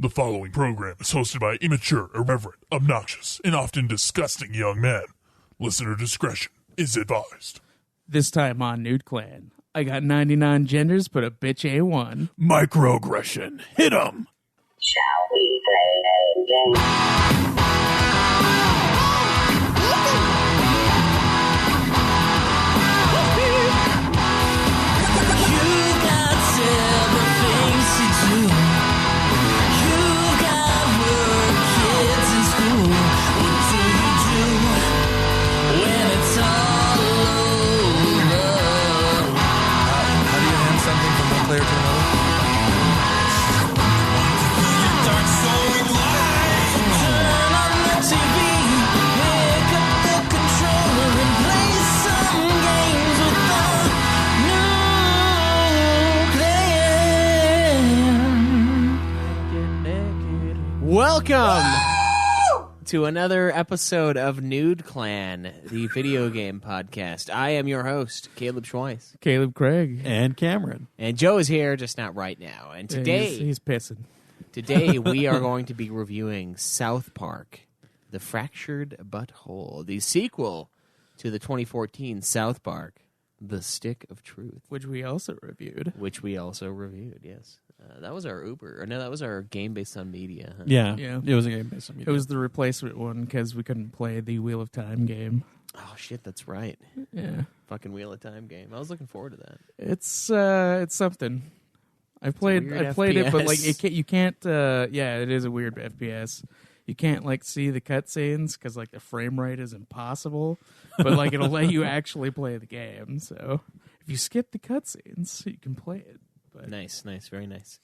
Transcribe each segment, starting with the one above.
The following program is hosted by immature, irreverent, obnoxious, and often disgusting young men. Listener discretion is advised. This time on Nude Clan, I got 99 genders, but a bitch ain't one. Microaggression. Hit 'em. Shall we play a game? Player to another. Dark soul light. Turn on the TV, pick up the controller and play some games with the Nude Clan. Welcome to another episode of Nude Clan, the video game podcast. I am your host, Caleb Schweiss. Caleb Craig. And Cameron. And Joe is here, just not right now. And today, He's pissing. today we are going to be reviewing South Park, The Fractured Butthole, the sequel to the 2014 South Park, The Stick of Truth. Which we also reviewed. Yes. That was our Uber. Or no, that was our game based on media. Huh? Yeah. Yeah. It was a game based on It was the replacement one because we couldn't play the Wheel of Time game. Oh, shit, that's right. Yeah. Fucking Wheel of Time game. I was looking forward to that. It's something. I played weird it, but like FPS. you can't. Yeah, it is a weird FPS. You can't like see the cutscenes because like the frame rate is impossible. But like it'll let you actually play the game. So if you skip the cutscenes, you can play it. But Nice, very nice.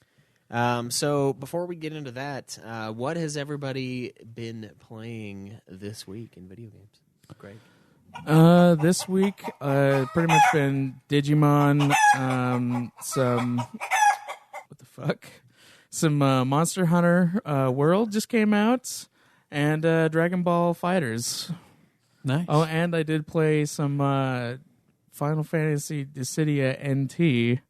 So before we get into that, what has everybody been playing this week in video games? Greg? This week, pretty much been Digimon, some what the fuck, some Monster Hunter World just came out, and Dragon Ball Fighters. Nice. Oh, and I did play some Final Fantasy Dissidia NT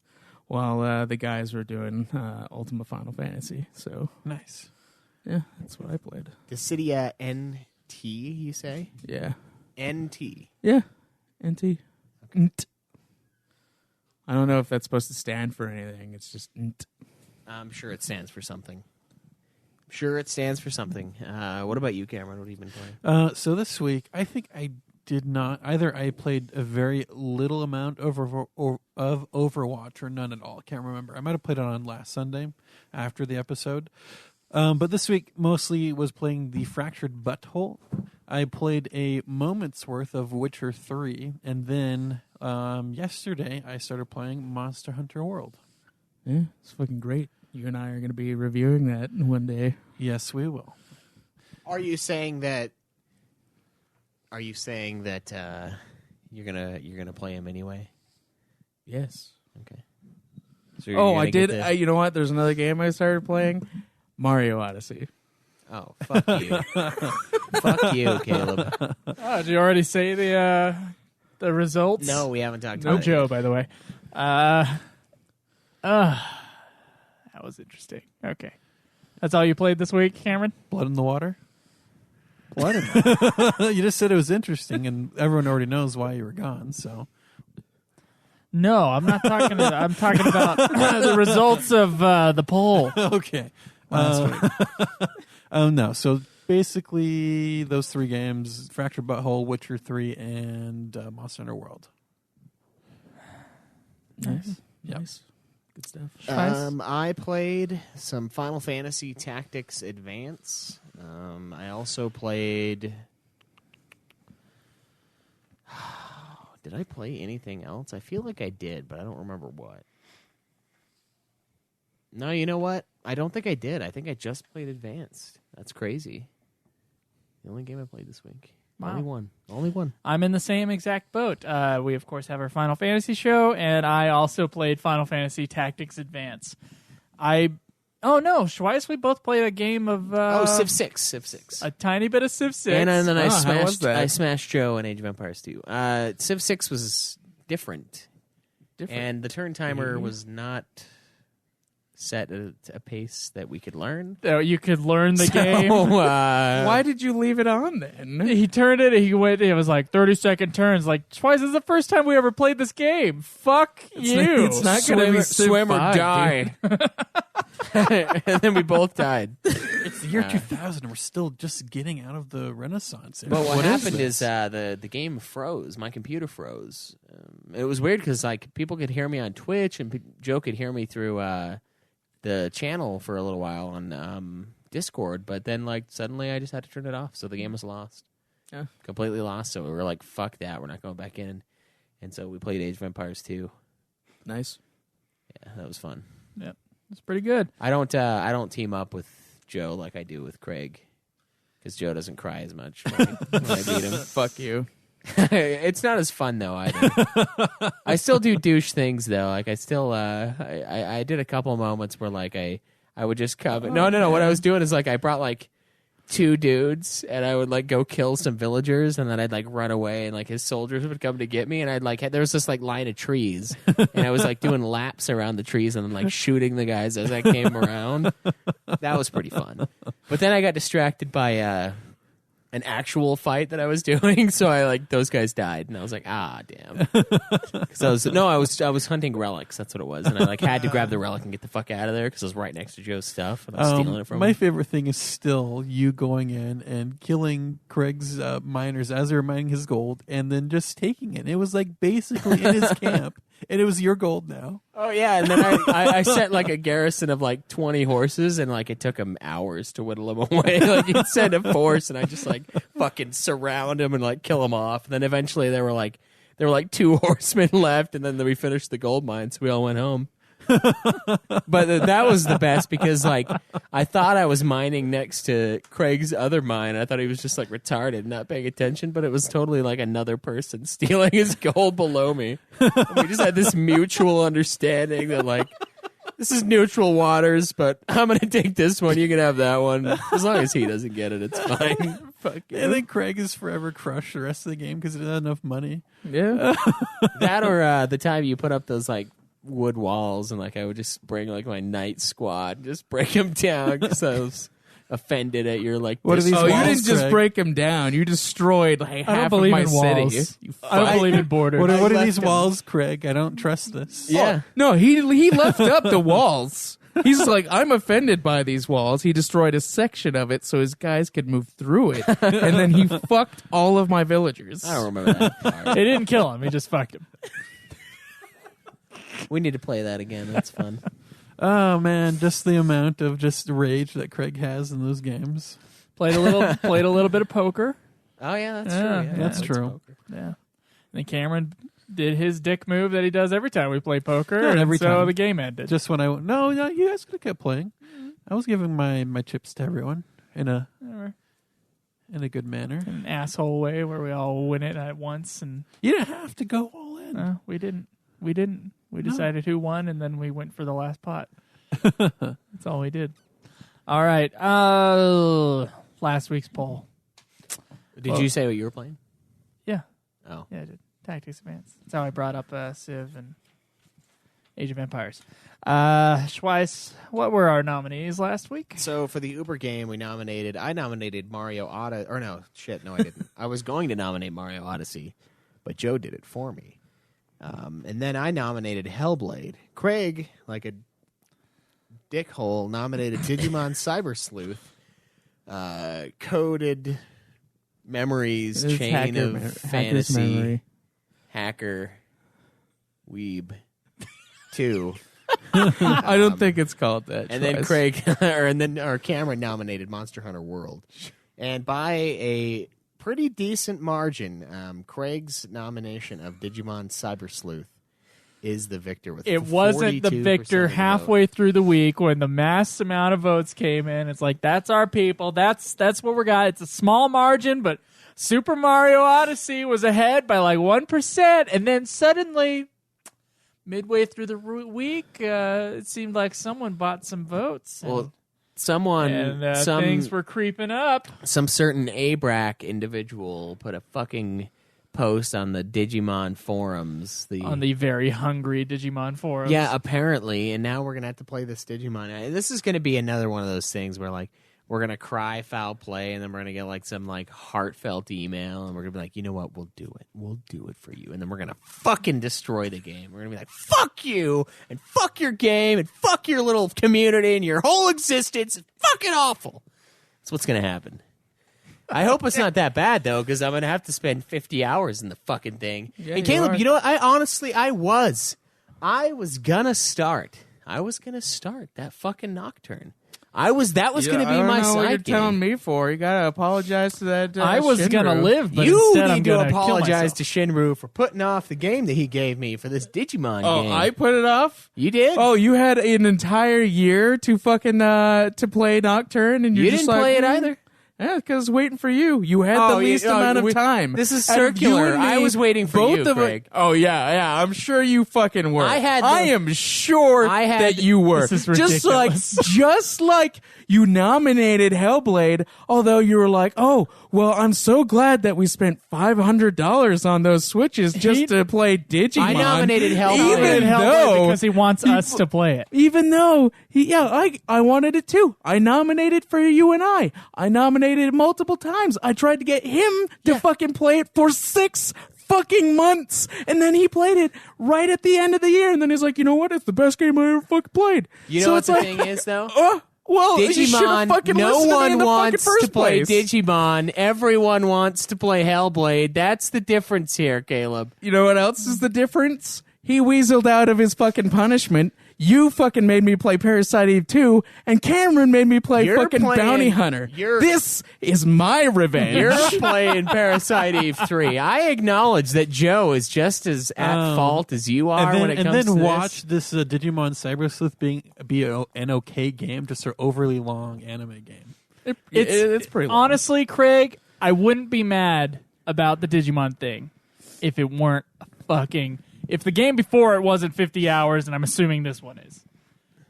while the guys were doing Ultima Final Fantasy. So Nice. yeah, that's what I played. Dissidia NT, you say? Yeah, NT. yeah, NT. Nt. I don't know if that's supposed to stand for anything. It's just nt. I'm sure it stands for something. What about you, Cameron? What have you been playing? So this week, I think I did not either. I played a very little amount of Overwatch or none at all. I can't remember. I might have played it on last Sunday after the episode. But this week mostly was playing The Fractured Butthole. I played a moment's worth of Witcher 3, and then yesterday I started playing Monster Hunter World. Yeah, it's fucking great. You and I are going to be reviewing that one day. Yes, we will. Are you saying that you're gonna play him anyway? Yes. Okay. So you're Oh, gonna I get did. You know what? There's another game I started playing. Mario Odyssey. Oh, fuck you. Fuck you, Caleb. Oh, did you already say the results? No, we haven't talked No about it. Joe, by the way. That was interesting. Okay. That's all you played this week, Cameron? Blood in the Water? Blood in the You just said it was interesting, and everyone already knows why you were gone, so... No, I'm not talking about... I'm talking about the results of the poll. Okay. No, so basically those three games, Fractured Butthole, Witcher 3, and Monster Hunter World. Nice. Yep. Nice. Good stuff. I played some Final Fantasy Tactics Advance. I also played... Did I play anything else? I feel like I did, but I don't remember what. No, you know what? I don't think I did. I think I just played Advanced. That's crazy. The only game I played this week. Wow. Only one. I'm in the same exact boat. We, of course, have our Final Fantasy show, and I also played Final Fantasy Tactics Advance. Oh, no, Schweiss, we both played a game of... Civ 6. A tiny bit of Civ 6. And then how was that? I smashed Joe in Age of Empires 2. Civ 6 was different. And the turn timer was not set a pace that we could learn. So you could learn the game. Why did you leave it on then? He turned it. He went. It was like 30-second turns. Like Schweiss, this is the first time we ever played this game. Fuck you. It's not going to be swim or survived, die. And then we both died. It's the year 2000, and we're still just getting out of the Renaissance era. But what is happened this? is the game froze. My computer froze. It was weird because like people could hear me on Twitch and Joe could hear me through the channel for a little while on Discord. But then like suddenly I just had to turn it off, so the game was lost. Yeah. Completely lost. So we were like, "Fuck that! We're not going back in." And so we played Age of Empires 2. Nice. Yeah, that was fun. Yep, it's pretty good. I don't team up with Joe like I do with Craig because Joe doesn't cry as much when I beat him. Fuck you. It's not as fun though either. I still do douche things though. Like I still I did a couple moments where like I would just come. No. What I was doing is like I brought like 2 dudes and I would like go kill some villagers and then I'd like run away and like his soldiers would come to get me and I'd like there was this like line of trees and I was like doing laps around the trees and then like shooting the guys as I came around. That was pretty fun. But then I got distracted by an actual fight that I was doing, so I like those guys died, and I was like, damn. Because I was hunting relics. That's what it was, and I like had to grab the relic and get the fuck out of there because I was right next to Joe's stuff, and I was stealing it from my him. favorite thing is still you going in and killing Craig's miners as they're mining his gold, and then just taking it. It was like basically in his camp, and it was your gold now. Oh yeah, and then I sent like a garrison of like 20 horses, and like it took him hours to whittle them away. Like he'd send a force, and I just like fucking surround him and like kill him off. And then eventually there were like 2 horsemen left, and then we finished the gold mine, so we all went home. But that was the best because like I thought I was mining next to Craig's other mine. I thought he was just like retarded, not paying attention, but it was totally like another person stealing his gold below me. And we just had this mutual understanding that like this is neutral waters, but I'm gonna take this one. You can have that one as long as he doesn't get it. It's fine. Fuck you. And then Craig is forever crushed the rest of the game because he doesn't have enough money. Yeah. That or the time you put up those like wood walls and like I would just bring like my knight squad, just break them down because I was offended at your like. What are these Oh, you walls, didn't just Craig? break him down. You destroyed like I don't half of believe my in city. walls. You I don't fuck. believe in borders. What are left these him. walls, Craig? I don't trust this. Yeah. No, he left up the walls. He's like, I'm offended by these walls. He destroyed a section of it so his guys could move through it. And then he fucked all of my villagers. I don't remember that part. It didn't kill him. He just fucked him. We need to play that again. That's fun. Oh man, just the amount of just rage that Craig has in those games. Played a little bit of poker. Oh yeah, that's Yeah, true. Yeah, that's true. poker. Yeah. And then Cameron did his dick move that he does every time we play poker. Not and every so time. the game ended. Just when no, you guys could have kept playing. I was giving my chips to everyone in a good manner. an asshole way where we all win it at once, and You didn't have to go all in. we didn't. We decided who won, and then we went for the last pot. That's all we did. All right. Last week's poll. Did you say what you were playing? Yeah. Oh, Yeah, I did. Tactics Advance. That's how I brought up Civ and Age of Empires. Schweiss, what were our nominees last week? so for the Uber game, I nominated Mario Odyssey. Or no, I didn't. I was going to nominate Mario Odyssey, but Joe did it for me. And then I nominated Hellblade. Craig, like a dickhole, nominated Digimon Cyber Sleuth. Coded Memories, It is Chain Hacker's of Fantasy, Memory. Hacker, Weeb 2. I don't think it's called that. And then Schweiss. Cameron nominated Monster Hunter World. And by a pretty decent margin, Craig's nomination of Digimon Cyber Sleuth is the victor with It wasn't the 42% victor of the halfway vote. through the week when the mass amount of votes came in. It's like, that's our people. That's what we got. It's a small margin, but Super Mario Odyssey was ahead by like 1%. And then suddenly, midway through the week, it seemed like someone bought some votes. Well, And things were creeping up. some certain ABRAC individual put a fucking post on the Digimon forums. On the very hungry Digimon forums. Yeah, apparently, and now we're gonna have to play this Digimon. This is gonna be another one of those things where like we're gonna cry foul play, and then we're gonna get like some like heartfelt email, and we're gonna be like, you know what, we'll do it for you, and then we're gonna fucking destroy the game. We're gonna be like, fuck you, and fuck your game, and fuck your little community, and your whole existence. It's fucking awful. That's what's gonna happen. I hope it's not that bad, though, because I'm going to have to spend 50 hours in the fucking thing. Yeah, and Caleb, you are. you know what? I was going to start. That fucking Nocturne. That was going to be my I don't know what side you're game. telling me for. You got to apologize to that I was Shinru. gonna live, but You instead I'm need to gonna kill apologize myself. to Shinru for putting off the game that he gave me for this Digimon Oh, game. I put it off? You did? Oh, you had an entire year to fucking to play Nocturne, and you're you just didn't like, play it either? Yeah, because waiting for you. You had the least amount of time. This is Out of you circular. and me, I was waiting for both you, of Craig. Oh yeah. I'm sure you fucking were. I am sure I had- that you were. This is just like you nominated Hellblade. Although you were like, oh well, I'm so glad that we spent $500 on those Switches just to play Digimon. I nominated Hellblade. even Hellblade though because he wants us to play it. even though I wanted it too. I nominated for you and I. I nominated it multiple times. I tried to get him to fucking play it for 6 fucking months, and then he played it right at the end of the year, and then he's like, you know what? It's the best game I ever fucking played. You know So what it's the like, thing is, though? well, you should have Digimon, fucking no listened to me in one the fucking wants first to play place. Digimon. Everyone wants to play Hellblade. That's the difference here, Caleb. You know what else is the difference? He weaseled out of his fucking punishment. You fucking made me play Parasite Eve 2, and Cameron made me play You're fucking playing- Bounty Hunter. This is my revenge. You're playing Parasite Eve 3. I acknowledge that Joe is just as at fault as you are when it comes to this. watch this Digimon Cyber Sleuth be an okay game, just an overly long anime game. It's pretty long. Honestly, Craig, I wouldn't be mad about the Digimon thing if it weren't if the game before it wasn't 50 hours, and I'm assuming this one is.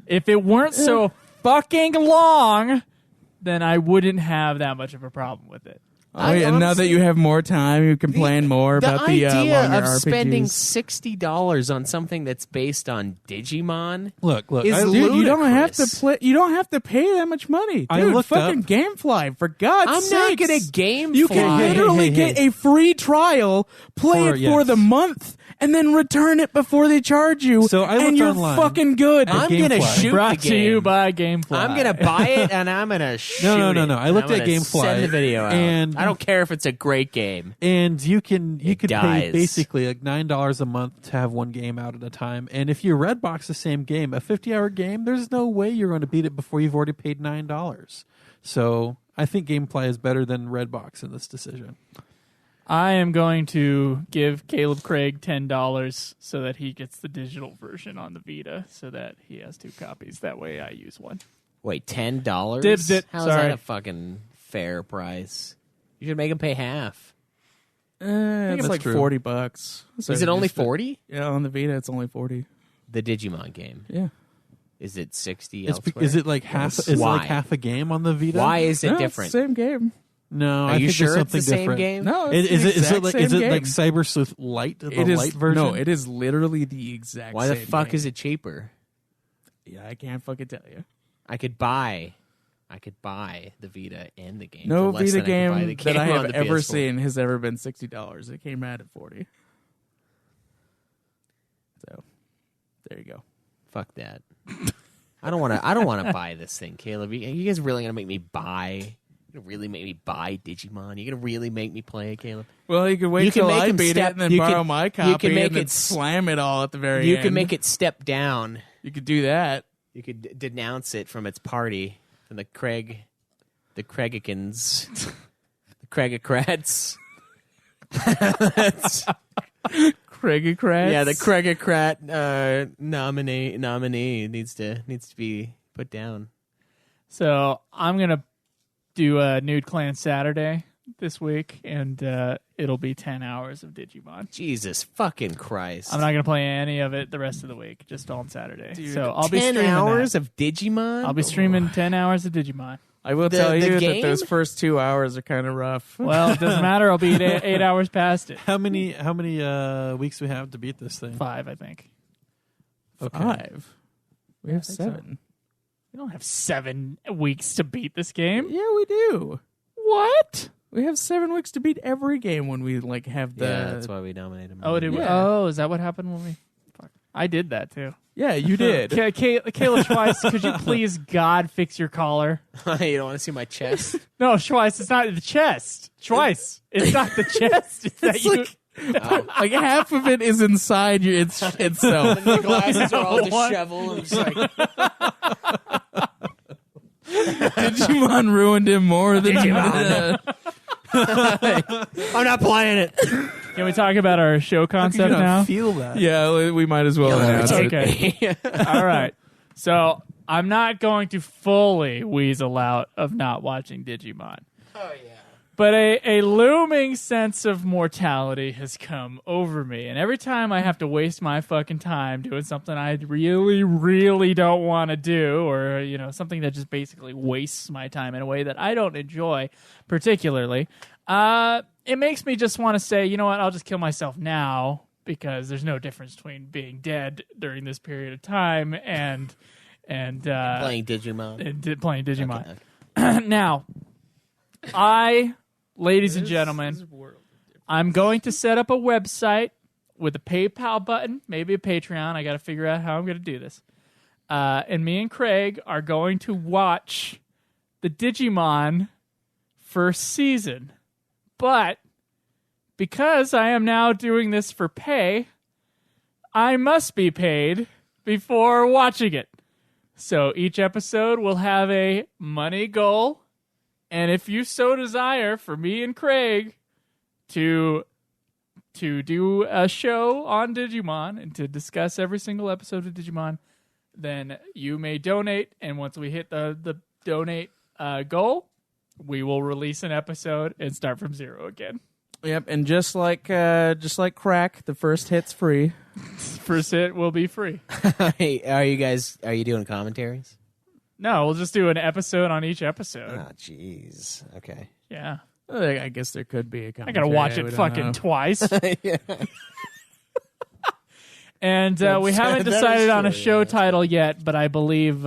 If it weren't so fucking long, then I wouldn't have that much of a problem with it. Oh, yeah, now that you have more time, you can plan more about the idea longer of RPGs. spending $60 on something that's based on Digimon. Look, Is I, ludicrous. Dude, you don't have to play. You don't have to pay that much money. Dude, I looked fucking up- GameFly, for God's I'm sake. not going to game You can Hey, hey, literally hey, get hey. a free trial, play For- it for yes. the month, and then return it before they charge you. So I and looked you're online. fucking good. I'm going to Gamefly. shoot Brought the to you game. by Gamefly. I'm going to buy it, and I'm going to shoot No. it. I looked I'm at gonna Gamefly, Send the video out. and- I don't care if it's a great game. And you could pay dies. basically like $9 a month to have one game out at a time. And if you Redbox the same game, a 50-hour game, there's no way you're going to beat it before you've already paid $9. So I think Gamefly is better than Redbox in this decision. I am going to give Caleb Craig $10 so that he gets the digital version on the Vita, so that he has 2 copies. That way, I use one. Wait, $10? Dibs it. How's Sorry. that a fucking fair price? You should make him pay half. I think it's That's like true. $40. So Is it only just- 40? Yeah, on the Vita, it's only 40. The Digimon game. Yeah. Is it 60 Is elsewhere? it like half? Is it Why? like half a game on the Vita? Why is it No, different? It's the same game. No, Are I you think sure there's it's the something same different. game? No, Is it's the it exact like same game. Cyber Sleuth Lite, the It is light version? No, it is literally the exact Why same the fuck game. is it cheaper? Yeah, I can't fucking tell you. I could buy the Vita and the game. No for less Vita than I could buy the game that I on have the ever PS4. seen has ever been $60. It came out at 40. So, there you go. Fuck that. I don't want to buy this thing, Caleb. You guys really gonna make me buy? You gonna really make me buy Digimon? You gonna really make me play it, Caleb? Well, you could wait You can till make I him beat step- it and then you borrow can- my you copy can make and then it slam it all at the very You end. can make it step down. You could do that. You could denounce it from its party, from the Craigikins, the Craigocrats. Craigocrats. Yeah, the Craigocrat nominee needs to be put down. So I'm going to do a Nude Clan Saturday this week, and it'll be 10 hours of Digimon. Jesus fucking Christ! I'm not going to play any of it the rest of the week, just on Saturday. So I'll be 10 streaming hours that. of Digimon. I'll be streaming 10 hours of Digimon. I will tell the you that game? those first 2 hours are kind of rough. Well, it doesn't matter. I'll be 8 hours past it. How many weeks we have to beat this thing? 5, I think. Okay. 5. We have think so. 7. We don't have 7 weeks to beat this game. Yeah, we do. What? We have 7 weeks to beat every game when we like have the. Yeah, that's why we nominated him. Oh, did we? Yeah. Oh, is that what happened when we? Fuck. I did that too. Yeah, you did. Kayla Schweiss, could you please, God, fix your collar? You don't want to see my chest? No, Schweiss, it's not the chest. Schweiss, it's not the chest. It's that you. Like half of it is inside your itself. The glasses are all What? disheveled. I'm just like, Digimon ruined him more than I'm not playing it. Can we talk about our show concept now? Feel that? Yeah, we might as well announce it. Okay. All right. So I'm not going to fully weasel out of not watching Digimon. Oh, yeah. But a looming sense of mortality has come over me. And every time I have to waste my fucking time doing something I really, really don't want to do, or, you know, something that just basically wastes my time in a way that I don't enjoy particularly, it makes me just want to say, you know what, I'll just kill myself now, because there's no difference between being dead during this period of time and Playing Digimon. playing Digimon. Okay. Now, ladies and gentlemen, I'm going to set up a website with a PayPal button, maybe a Patreon. I got to figure out how I'm going to do this. And me and Craig are going to watch the Digimon first season. But because I am now doing this for pay, I must be paid before watching it. So each episode will have a money goal. And if you so desire for me and Craig to do a show on Digimon and to discuss every single episode of Digimon, then you may donate. And once we hit the donate goal, we will release an episode and start from zero again. Yep, and just like crack, the first hit's free. First hit will be free. Hey, are you doing commentaries? No, we'll just do an episode on each episode. Oh, jeez. Okay. Yeah. I guess there could be a I commentary. gotta watch we it don't fucking know. twice. Yeah. And we haven't that is decided on a true, show yeah. title yet, but I believe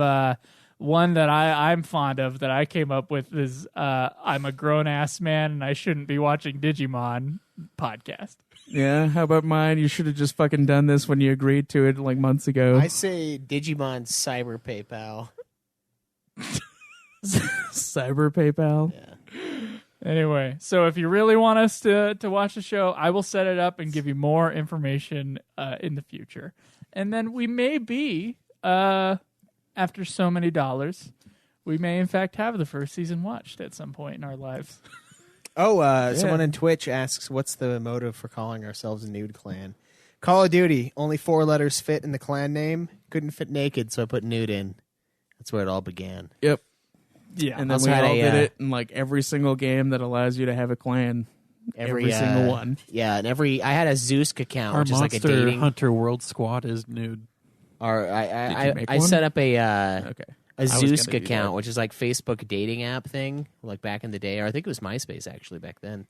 one that I'm fond of that I came up with is I'm a grown-ass man and I shouldn't be watching Digimon podcast. Yeah, how about mine? You should have just fucking done this when you agreed to it like months ago. I say Digimon Cyber PayPal. Cyber PayPal. Yeah. Anyway, so if you really want us to watch the show, I will set it up and give you more information in the future. And then we may be, after so many dollars, we may in fact have the first season watched at some point in our lives. Oh, someone in Twitch asks, what's the motive for calling ourselves a nude clan? Call of Duty, only 4 letters fit in the clan name. Couldn't fit naked, so I put nude in. That's where it all began. Yep. Yeah. And then Also we had all a, did it in like every single game that allows you to have a clan. Every single one. Yeah, and I had a Zeusk account, Our which is like a Monster dating. Hunter World Squad is nude. Or Did you I make I one? set up a Okay. a was gonna Zeusk do account, that. which is like Facebook dating app thing, like back in the day, or I think it was MySpace actually back then.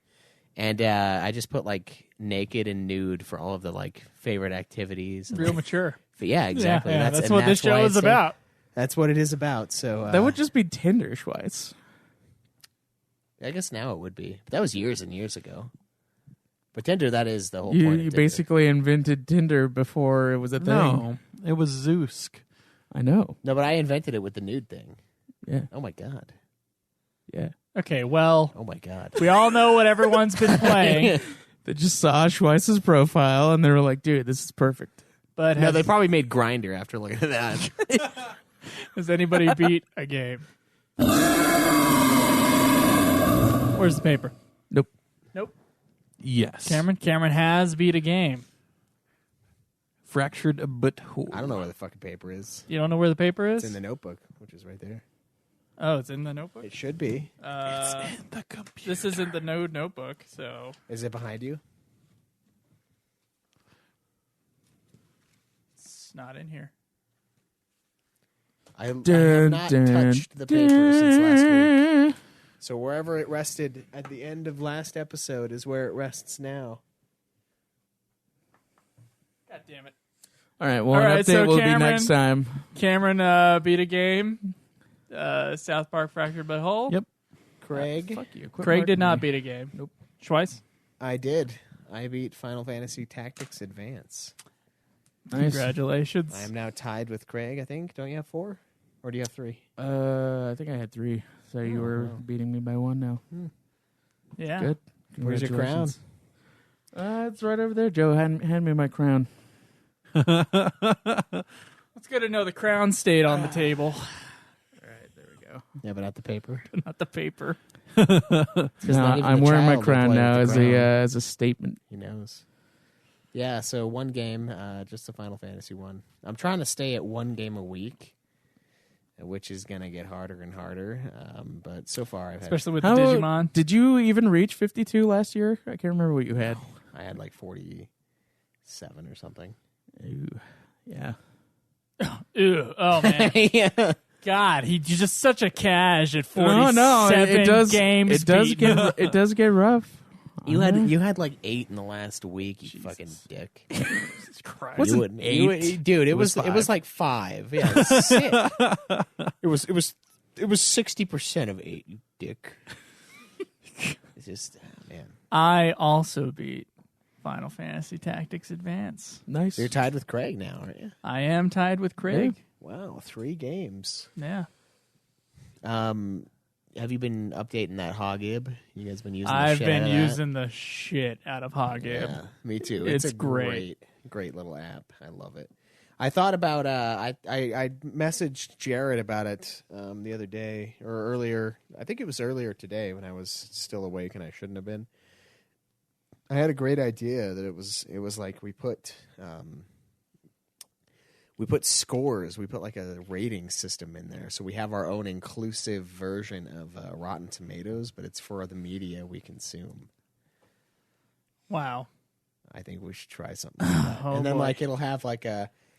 And I just put like naked and nude for all of the like favorite activities. And, Real mature. yeah, exactly. Yeah, that's and what this why show it's is about. That's what it is about. So That would just be Tinder, Schweiss. I guess now it would be. That was years and years ago. But Tinder, that is the whole You, point. Of you Tinder. basically invented Tinder before it was a thing. No, it was Zeusk. I know. No, but I invented it with the nude thing. Yeah. Oh my god. Yeah. Okay, well, Oh my god. we all know what everyone's been playing, They just saw Schweiss's profile and they were like, dude, this is perfect. but No, has, they probably made Grinder after looking at that. has anybody beat a game? Where's the paper? Nope. Nope. Yes. Cameron has beat a game. Fractured a butthole. I don't know where the fucking paper is. You don't know where the paper is? It's in the notebook, which is right there. Oh, it's in the notebook? It should be. It's in the computer. This isn't the Node notebook, so Is it behind you? it's not in here. I have not touched the paper since last week. So wherever it rested at the end of last episode is where it rests now. God damn it. All right, well, All an right, update so will Cameron- be next time. Cameron beat a game. South Park Fractured But Whole. Yep. Craig, Fuck you. Quit Craig did marking not me. beat a game. Nope. Schweiss. I did. I beat Final Fantasy Tactics Advance. Nice. Congratulations. I am now tied with Craig, I think. Don't you have 4? Or do you have 3? I think I had 3. So you were wow. beating me by 1 now. Yeah. Good. Where's your crown? Congratulations. It's right over there, Joe. Hand me my crown. It's good to know the crown stayed on the table, All right, there we go. Yeah, but not the paper. not the paper. Because No, not even I'm the wearing my child will crown play now with as the crown. as a statement. He knows. Yeah, so one game, just the Final Fantasy one. I'm trying to stay at 1 game a week, which is going to get harder and harder. But so far, Especially with How- the Digimon. Did you even reach 52 last year? I can't remember what you had. I had like 47 or something. Ooh, yeah. Ew. Oh, man. Yeah. God, he's just such a cash at 47 No, it does. games It does beaten. get rough. You had like 8 in the last week, you fucking dick. Christ. What's You an wouldn't- 8? dude, it was was 5. like 5. Yeah, it was sick. it was 60% of 8, you dick. It's just man. I also beat Final Fantasy Tactics Advance. Nice. So you're tied with Craig now, aren't you? I am tied with Craig. Wow, 3 games. Yeah. Have you been updating that Hogib? You guys been using? I've the shit been out of using the shit out of Hogib. Yeah, me too. It's a great. great little app. I love it. I thought about I messaged Jared about it the other day or earlier. I think it was earlier today when I was still awake and I shouldn't have been. I had a great idea that it was like we put scores. We put like a rating system in there, so we have our own inclusive version of Rotten Tomatoes, but it's for the media we consume. Wow. I think we should try something like that. Oh, and then boy. like it'll have like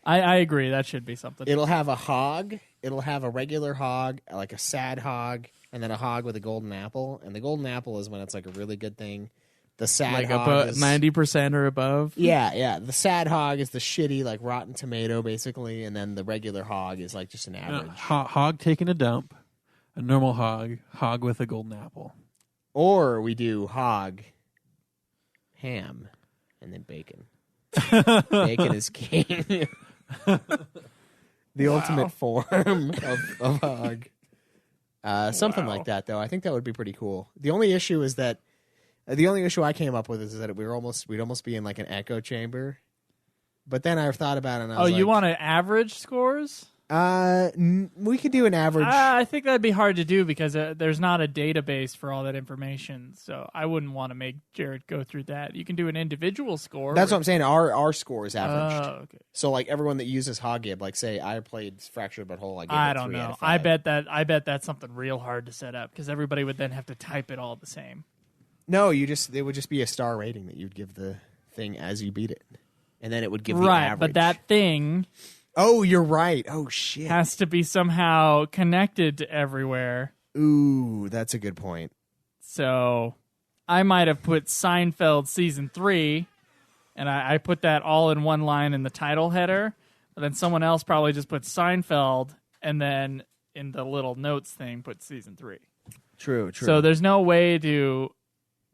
I agree. That should be something. it'll have a hog, it'll have a regular hog, like a sad hog, and then a hog with a golden apple. And the golden apple is when it's like a really good thing. The sad like hog about is 90% or above. Yeah. The sad hog is the shitty, like Rotten Tomato, basically, and then the regular hog is like just an average. Hog taking a dump, a normal hog with a golden apple. Or we do hog, ham, and then bacon. Bacon is king. The ultimate form of hog. Something like that, though. I think that would be pretty cool. The only issue I came up with is that we'd almost be in like an echo chamber. But then I thought about it and I was you like, want to average scores? we could do an average. I think that'd be hard to do because there's not a database for all that information. So I wouldn't want to make Jared go through that. You can do an individual score. That's what I'm saying. Our score is averaged. Oh, okay. So like everyone that uses Hogib, like say I played Fractured But Whole, I gave I it don't 3 out know. of 5. I bet that's something real hard to set up because everybody would then have to type it all the same. No, it would just be a star rating that you'd give the thing as you beat it, and then it would give the Right, average. but that thing Oh, you're right. Oh shit. has to be somehow connected to everywhere. Ooh, that's a good point. So I might have put Seinfeld season 3, and I put that all in one line in the title header. But then someone else probably just put Seinfeld, and then in the little notes thing put season 3. True. So there's no way to,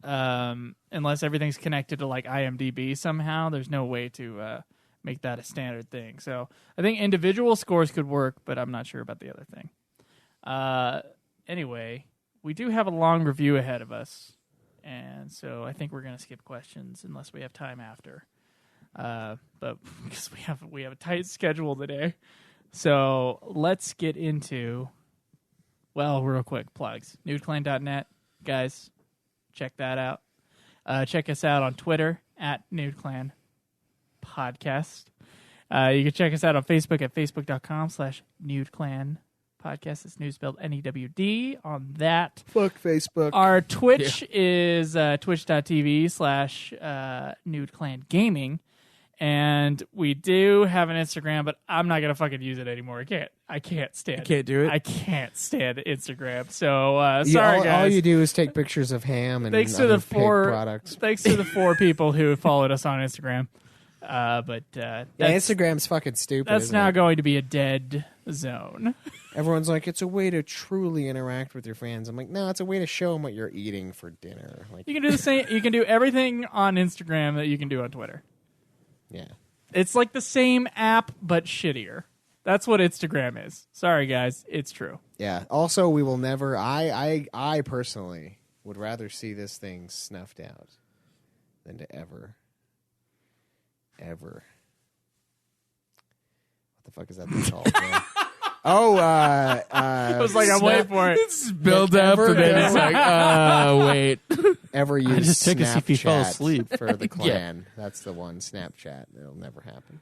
unless everything's connected to like IMDb somehow, there's no way to make that a standard thing. So I think individual scores could work, but I'm not sure about the other thing. Anyway, we do have a long review ahead of us, and so I think we're going to skip questions unless we have time after. But because we have a tight schedule today, so let's get into. Well, real quick plugs. NudeClan.net, guys, check that out. Check us out on Twitter at NudeClan Podcast. You can check us out on Facebook at facebook.com/NudeClan Podcast. It's news spelled NEWD on that. fuck Facebook. Our Twitch is twitch.tv/NudeClan Gaming. And we do have an Instagram, but I'm not gonna fucking use it anymore. I can't stand. can't do it? I can't stand Instagram. So You- sorry, all, guys. all you do is take pictures of ham and Thanks to other the pig four products. Thanks to the 4 people who followed us on Instagram. But Yeah, that's, Instagram's fucking stupid. that's isn't now it? going to be a dead zone. Everyone's like, it's a way to truly interact with your fans. I'm like, no, it's a way to show them what you're eating for dinner. Like, You can do the same. You can do everything on Instagram that you can do on Twitter. yeah. It's like the same app but shittier. That's what Instagram is. Sorry, guys, it's true. Yeah. Also, we will never. I personally would rather see this thing snuffed out than to ever. What the fuck is that thing called? man? I was like, I'm waiting for it. It's build up, and then it's like, wait. Ever use just check to see if he fell Snapchat asleep. for the clan? That's the one. Snapchat. It'll never happen.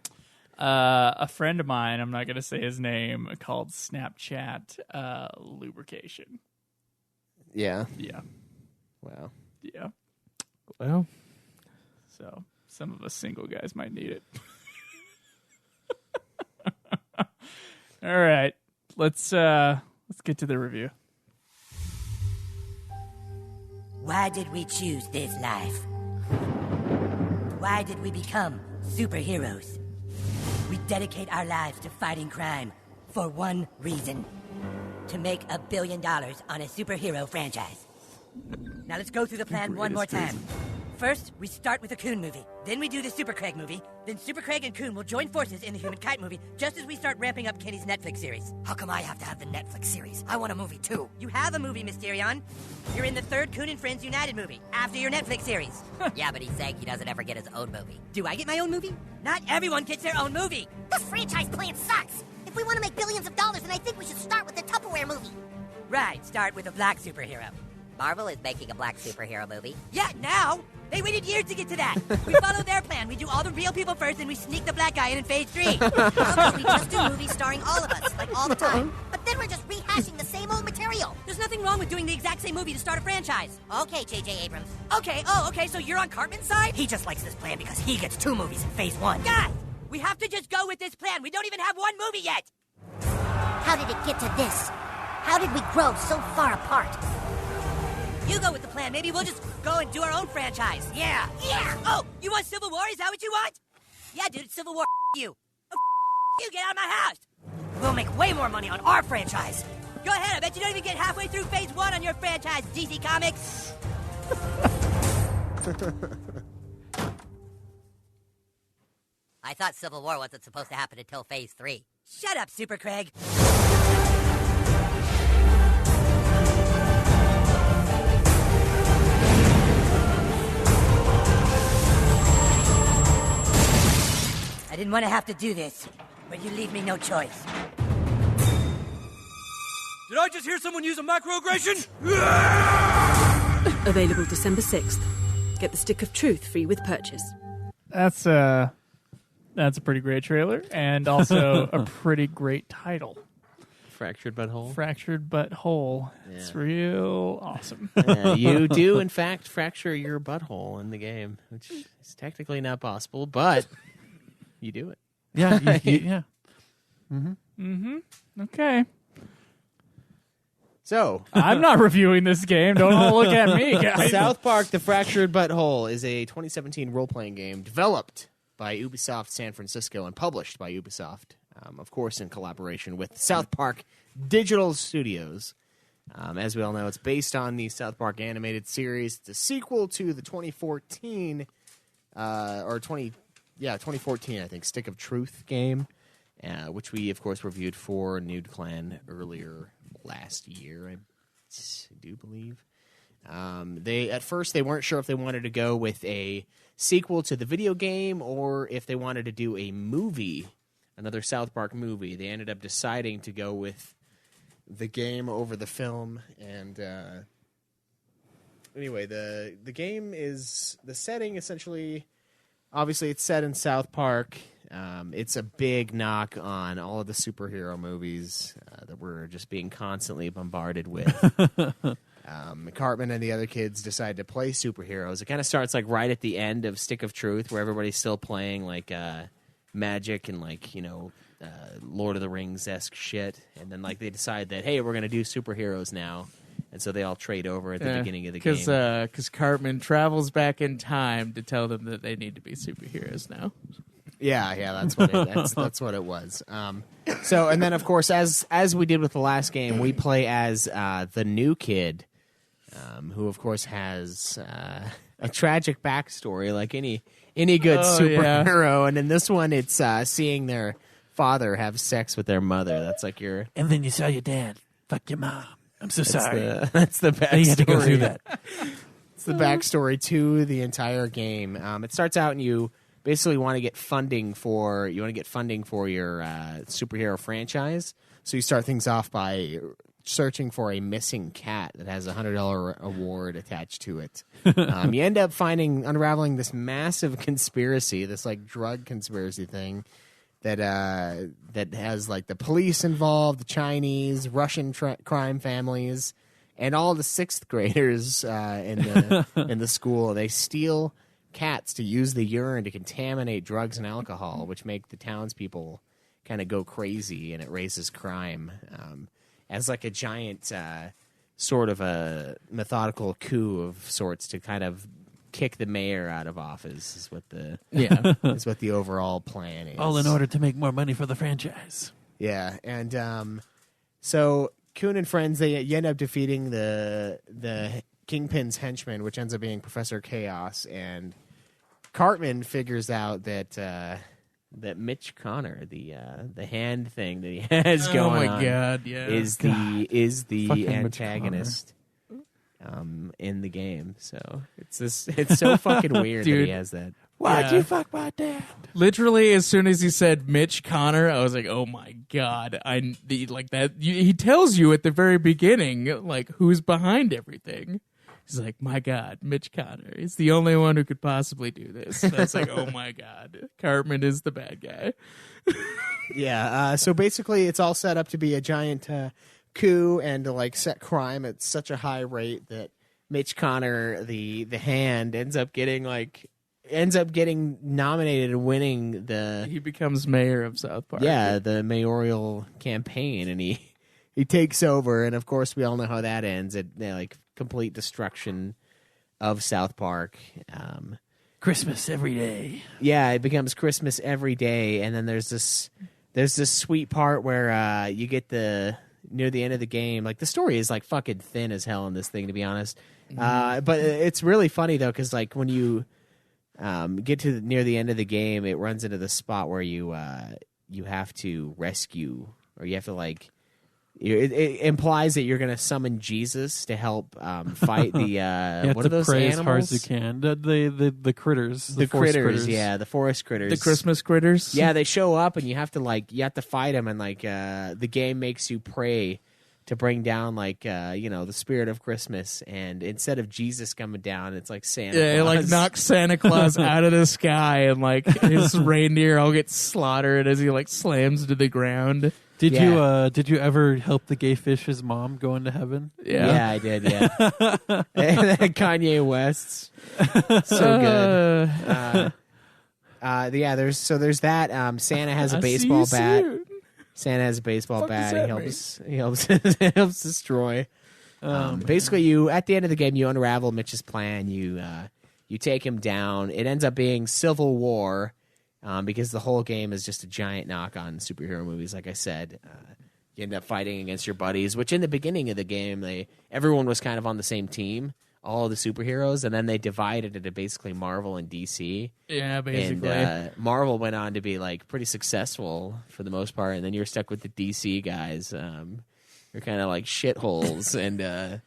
A friend of mine, I'm not going to say his name, called Snapchat lubrication. Yeah. Yeah, Wow. yeah. Well, So some of us single guys might need it. All right, let's get to the review. Why did we choose this life? Why did we become superheroes? We dedicate our lives to fighting crime for one reason: to make $1 billion on a superhero franchise. Now let's go through the plan one more time. First, we start with a Coon movie. Then we do the Super Craig movie. Then Super Craig and Coon will join forces in the Human Kite movie just as we start ramping up Kenny's Netflix series. How come I have to have the Netflix series? I want a movie too. You have a movie, Mysterion. You're in the 3rd Coon and Friends United movie after your Netflix series. Yeah, but he's saying he doesn't ever get his own movie. Do I get my own movie? Not everyone gets their own movie. This franchise plan sucks. If we want to make billions of dollars, then I think we should start with the Tupperware movie. Right, start with a black superhero. Marvel is making a black superhero movie. Yeah, now! They waited years to get to that. We follow their plan. We do all the real people first, and we sneak the black guy in phase 3. How about we just do movies starring all of us, like all the time? But then we're just rehashing the same old material. There's nothing wrong with doing the exact same movie to start a franchise. Okay, J.J. Abrams. Okay, so you're on Cartman's side? He just likes this plan because he gets 2 movies in phase 1. Guys, we have to just go with this plan. We don't even have one movie yet. How did it get to this? How did we grow so far apart? You go with the plan. Maybe we'll just go and do our own franchise. Yeah. Oh, you want Civil War? Is that what you want? Yeah, dude, it's Civil War. You. Oh, you get out of my house. We'll make way more money on our franchise. Go ahead. I bet you don't even get halfway through phase 1 on your franchise, DC Comics. I thought Civil War wasn't supposed to happen until phase 3. Shut up, Super Craig. I didn't want to have to do this, but you leave me no choice. Did I just hear someone use a macroaggression? Available December 6th. Get the Stick of Truth free with purchase. That's a pretty great trailer, and also a pretty great title. Fractured butthole. Fractured butthole. Yeah. It's real awesome. You do, in fact, fracture your butthole in the game, which is technically not possible, but you do it. Yeah, yeah. Okay. So, I'm not reviewing this game. Don't all look at me, guys. South Park: The Fractured Butthole is a 2017 role-playing game developed by Ubisoft San Francisco and published by Ubisoft, of course, in collaboration with South Park Digital Studios. As we all know, it's based on the South Park animated series. It's a sequel to the 2014, 2014, I think, Stick of Truth game, which we, of course, reviewed for Nude Clan earlier last year, I do believe. At first they weren't sure if they wanted to go with a sequel to the video game or if they wanted to do a movie, another South Park movie. They ended up deciding to go with the game over the film. And anyway, the game is the setting essentially. Obviously, it's set in South Park. It's a big knock on all of the superhero movies that we're just being constantly bombarded with. Cartman and the other kids decide to play superheroes. It kind of starts like right at the end of Stick of Truth, where everybody's still playing like magic and like Lord of the Rings-esque shit, and then like they decide that hey, we're gonna do superheroes now, and so they all trade over at the beginning of the game. Because Cartman travels back in time to tell them that they need to be superheroes now. Yeah, that's what that's what it was. So, and then of course, as we did with the last game, we play as the new kid, who of course has a tragic backstory, like any good superhero. Yeah. And in this one, it's seeing their father have sex with their mother. That's like your. And then you saw your dad fuck your mom. I'm so sorry. That's the backstory. You had to go through that. It's the backstory to the entire game. It starts out and you basically want to get funding for your superhero franchise. So you start things off by searching for a missing cat that has a $100 award attached to it. You end up unraveling this massive conspiracy, this like drug conspiracy thing that has like the police involved, the Chinese, Russian crime families, and all the sixth graders in the school. They steal cats to use the urine to contaminate drugs and alcohol, which make the townspeople kind of go crazy, and it raises crime as like a giant sort of a methodical coup of sorts to kind of kick the mayor out of office is what the overall plan is. All in order to make more money for the franchise. Yeah, and so Coon and friends, you end up defeating the Kingpin's henchman, which ends up being Professor Chaos, and Cartman figures out that Mitch Connor, the hand thing that he has going on, is the antagonist in the game. So it's so fucking weird that he has that. Why'd you fuck my dad? Literally, as soon as he said Mitch Connor, I was like, "Oh my god!" He tells you at the very beginning, like, who's behind everything. He's like, "My God, Mitch Connor. He's the only one who could possibly do this." And I was like, "Oh my God, Cartman is the bad guy." Yeah. So basically, it's all set up to be a giant coup and to like set crime at such a high rate that Mitch Connor, the hand, ends up getting nominated and winning He becomes mayor of South Park. Yeah, the mayoral campaign, and he takes over, and of course we all know how that ends. Like complete destruction of South Park. Christmas every day. Yeah, it becomes Christmas every day, and then there's this sweet part where you get near the end of the game. Like the story is like fucking thin as hell in this thing, to be honest. But it's really funny though, because like when you get to near the end of the game, it runs into the spot where you have to rescue, or you have to like. It implies that you're going to summon Jesus to help fight the what are those pray animals? As hard as you can. The critters, the critters, yeah, the forest critters, the Christmas critters. Yeah, they show up and you have to fight them, and like the game makes you pray to bring down like the spirit of Christmas, and instead of Jesus coming down, it's like Santa. Yeah, Claus. it like knocks Santa Claus out of the sky, and like his reindeer all get slaughtered as he like slams into the ground. Did you ever help the gay fish's mom go into heaven? Yeah, I did. Yeah, and then Kanye West's so good. Yeah, there's that. Santa has a baseball bat. Santa has a baseball bat. He helps destroy. Basically, you at the end of the game, you unravel Mitch's plan. You take him down. It ends up being Civil War. Because the whole game is just a giant knock on superhero movies, like I said. You end up fighting against your buddies, which in the beginning of the game, everyone was kind of on the same team, all of the superheroes, and then they divided into basically Marvel and DC. Yeah, basically. And Marvel went on to be like pretty successful for the most part, and then you're stuck with the DC guys. You're kind of like shitholes, and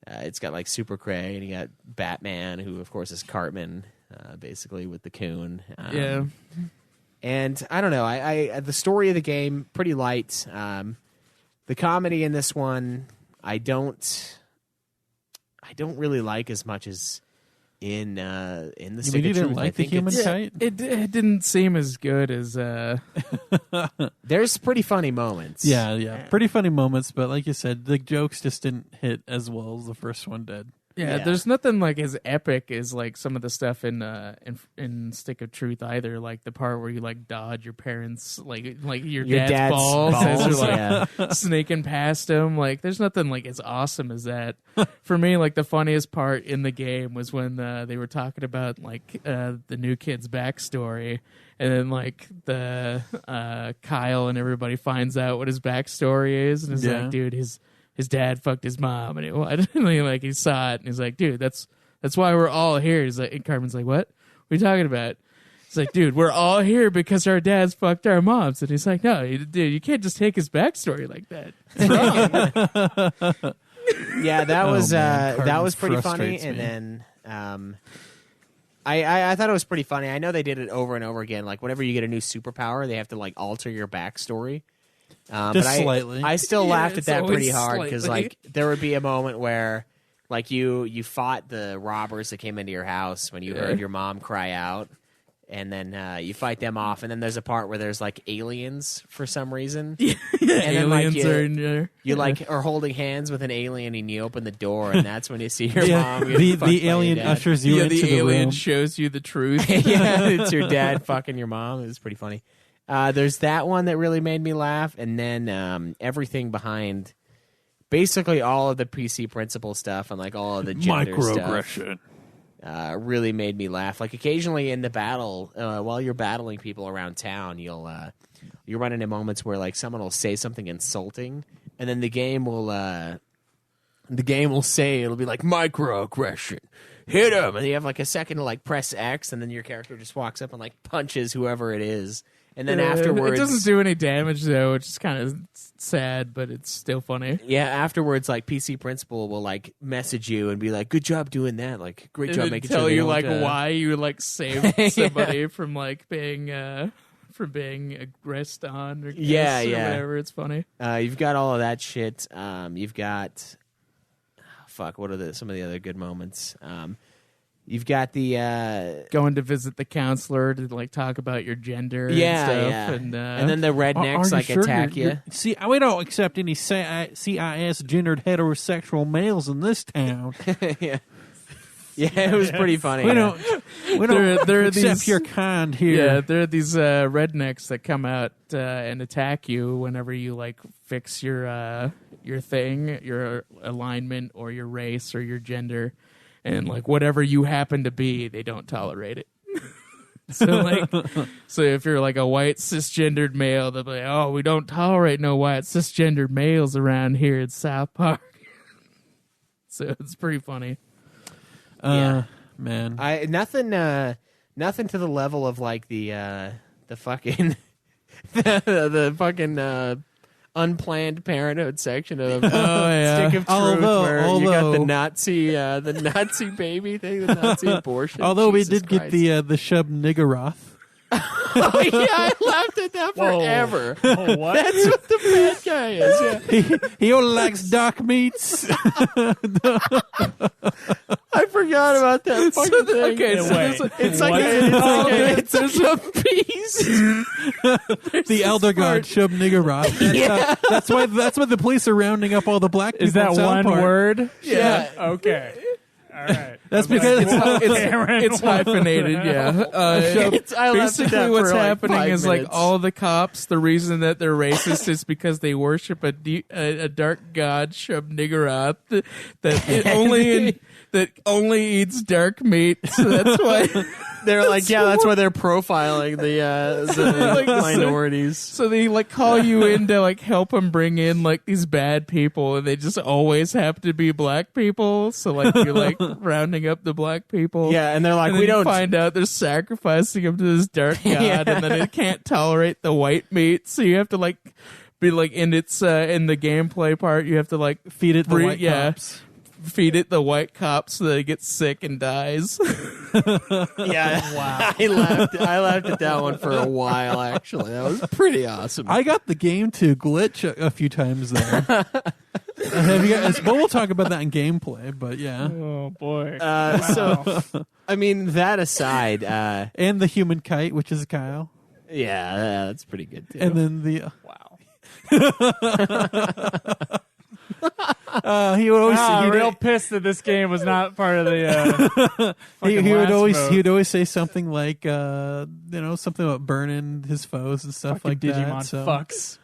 it's got like Super Cray, and you got Batman, who of course is Cartman. Basically with the coon. Yeah. And I don't know. I the story of the game, pretty light. The comedy in this one, I don't really like as much as in the You Stick mean you of didn't Truth. I like the think human it's- kite? It didn't seem as good as There's pretty funny moments. Yeah. Pretty funny moments, but like you said, the jokes just didn't hit as well as the first one did. Yeah, there's nothing like as epic as like some of the stuff in Stick of Truth either. Like the part where you like dodge your parents, like your dad's balls as you're like sneaking past him. Like there's nothing like as awesome as that. For me, like the funniest part in the game was when they were talking about like the new kid's backstory, and then like the Kyle and everybody finds out what his backstory is, and it's like, dude, his dad fucked his mom, and he saw it, and he's like, dude, that's why we're all here. He's like, and Carmen's like, what are you talking about? He's like, dude, we're all here because our dads fucked our moms. And he's like, no, dude, you can't just take his backstory like that. It's wrong. Yeah, that was Carmen pretty funny. frustrates And me. then I thought it was pretty funny. I know they did it over and over again. Like whenever you get a new superpower, they have to like alter your backstory. But slightly. I still laughed at that pretty hard because slightly. like there would be a moment where like you fought the robbers that came into your house when you heard your mom cry out, and then you fight them off, and then there's a part where there's like aliens for some reason. And then like Aliens are in there. you like are holding hands with an alien, and you open the door, and that's when you see your Yeah, mom. getting fucked by the your alien dad. ushers you into the the alien room. shows you the truth. Yeah, it's your dad fucking your mom. It was pretty funny. There's that one that really made me laugh, and then everything behind basically all of the PC principal stuff and like all of the gender Microaggression. stuff really made me laugh. Like occasionally in the battle, while you're battling people around town, you'll run into moments where like someone will say something insulting, and then the game will say, it'll be like microaggression. Hit him, and you have like a second to like press X, and then your character just walks up and like punches whoever it is, and then afterwards, it doesn't do any damage though, which is kind of sad, but it's still funny. yeah, afterwards, like PC Principal will like message you and be like, "Good job doing that, like great job And making tell sure they you don't, like why you like saved Yeah. somebody from like being aggressed on or Yeah, or yeah. whatever. It's funny. You've got all of that shit. You've got what are some of the other good moments? You've got the Going to visit the counselor to like talk about your gender and yeah, stuff, yeah, and then the rednecks like attack you. See, we don't accept any CIS gendered heterosexual males in this town. Yeah, it was pretty funny. We don't There are accept these- your kind here. Yeah, there are these rednecks that come out and attack you whenever you like fix your thing, your alignment, or your race, or your gender, and like whatever you happen to be, they don't tolerate it. So if you're like a white cisgendered male, they'll be like, "Oh, we don't tolerate no white cisgendered males around here in South Park." So it's pretty funny. Yeah. Man. Nothing to the level of like the fucking the fucking unplanned parenthood section of Stick of Truth, where you got the Nazi baby thing, the Nazi abortion. Although Jesus we did Christ. get the Shub Niggeroth. Oh yeah, I laughed at that forever. Oh, what? That's what the bad guy is. Yeah. He only likes dark meats. I forgot about that fucking thing. Okay, so wait. It's like What? it's a piece. The elder god Shub Niggeroth. That's why the police are rounding up all the black people. Is that in South one Park. word? Yeah. Okay. All right. That's I was because like, It's hyphenated, yeah. I laughed at Basically, that what's for like happening 5 is like minutes. all the cops. The reason that they're racist is because they worship a dark god, Shub Niggeroth, that only eats dark meat. So that's why. They're like, yeah, that's why they're profiling the Like, minorities. So they like call you in to like help them bring in like these bad people, and they just always happen to be black people. So like you're like rounding up the black people. Yeah, and they're like, and then we you don't. find out they're sacrificing him to this dark god, Yeah. and then it can't tolerate the white meat, so you have to like be like in its in the gameplay part, you have to like feed it the white cops. feed it the white cops so that it gets sick and dies. Yeah, wow. I laughed at that one for a while. Actually, that was pretty awesome. I got the game to glitch a few times there. Have you guys, but we'll talk about that in gameplay. But yeah, Oh boy. So, I mean, that aside, and the human kite, which is Kyle, yeah, that's pretty good too. and then the Wow. he would always I'm real pissed that this game was not part of the. he would always vote. he would always say something like something about burning his foes and stuff Fucking like Digimon that. So. fucks.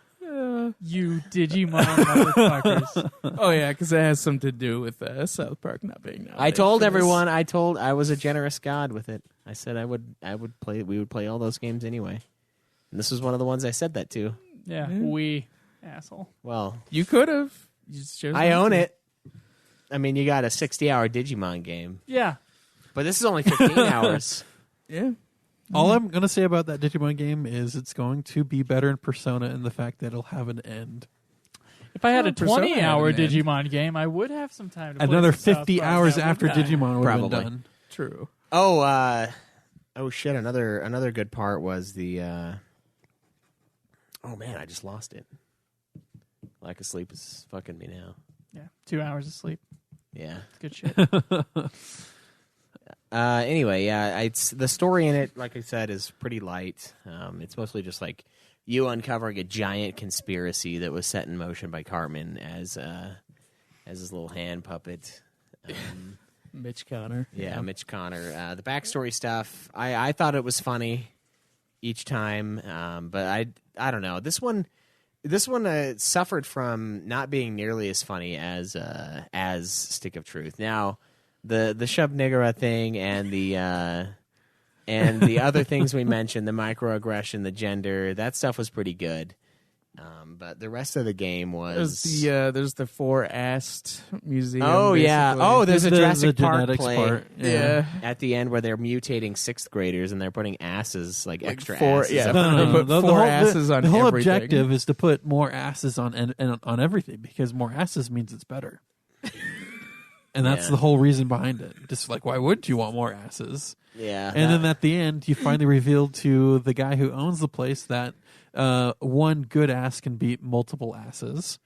You Digimon motherfuckers. Oh yeah, because it has something to do with South Park not being. I told everyone. I was a generous god with it. I said I would play. We would play all those games anyway. And this was one of the ones I said that to. Yeah, we asshole. Well, You could have. You just chose I not own to. it. I mean, you got a 60-hour Digimon game, Yeah. but this is only 15 hours. Yeah. All I'm gonna say about that Digimon game is it's going to be better in Persona in the fact that it'll have an end. If I had Well, a Persona had 20-hour an end. Digimon game, I would have some time to play Another some South 50 Park. hours That after would- Digimon would have been Probably. done. True. Oh shit! Another good part was the. Oh man, I just lost it. Lack of sleep is fucking me now. Yeah, 2 hours of sleep. Yeah. Good shit. Anyway, yeah, it's the story in it. Like I said, is pretty light. It's mostly just like you uncovering a giant conspiracy that was set in motion by Cartman as his little hand puppet. Mitch Connor. Yeah, Mitch Connor. The backstory stuff, I thought it was funny each time, but I don't know. This one suffered from not being nearly as funny as Stick of Truth. Now, the Shub Niggera thing and the other things we mentioned, the microaggression, the gender, that stuff was pretty good. But the rest of the game was There's the four-assed museum. Oh yeah! basically. Oh, there's a The Jurassic Park genetics play part. Yeah. at the end where they're mutating sixth graders and they're putting asses like extra four- asses. yeah. up No, on They them. put four asses on the whole everything. objective is to put more asses on on everything because more asses means it's better. And that's Yeah. the whole reason behind it. Just like, why wouldn't you want more asses? Yeah, And then at the end, you finally reveal to the guy who owns the place that one good ass can beat multiple asses.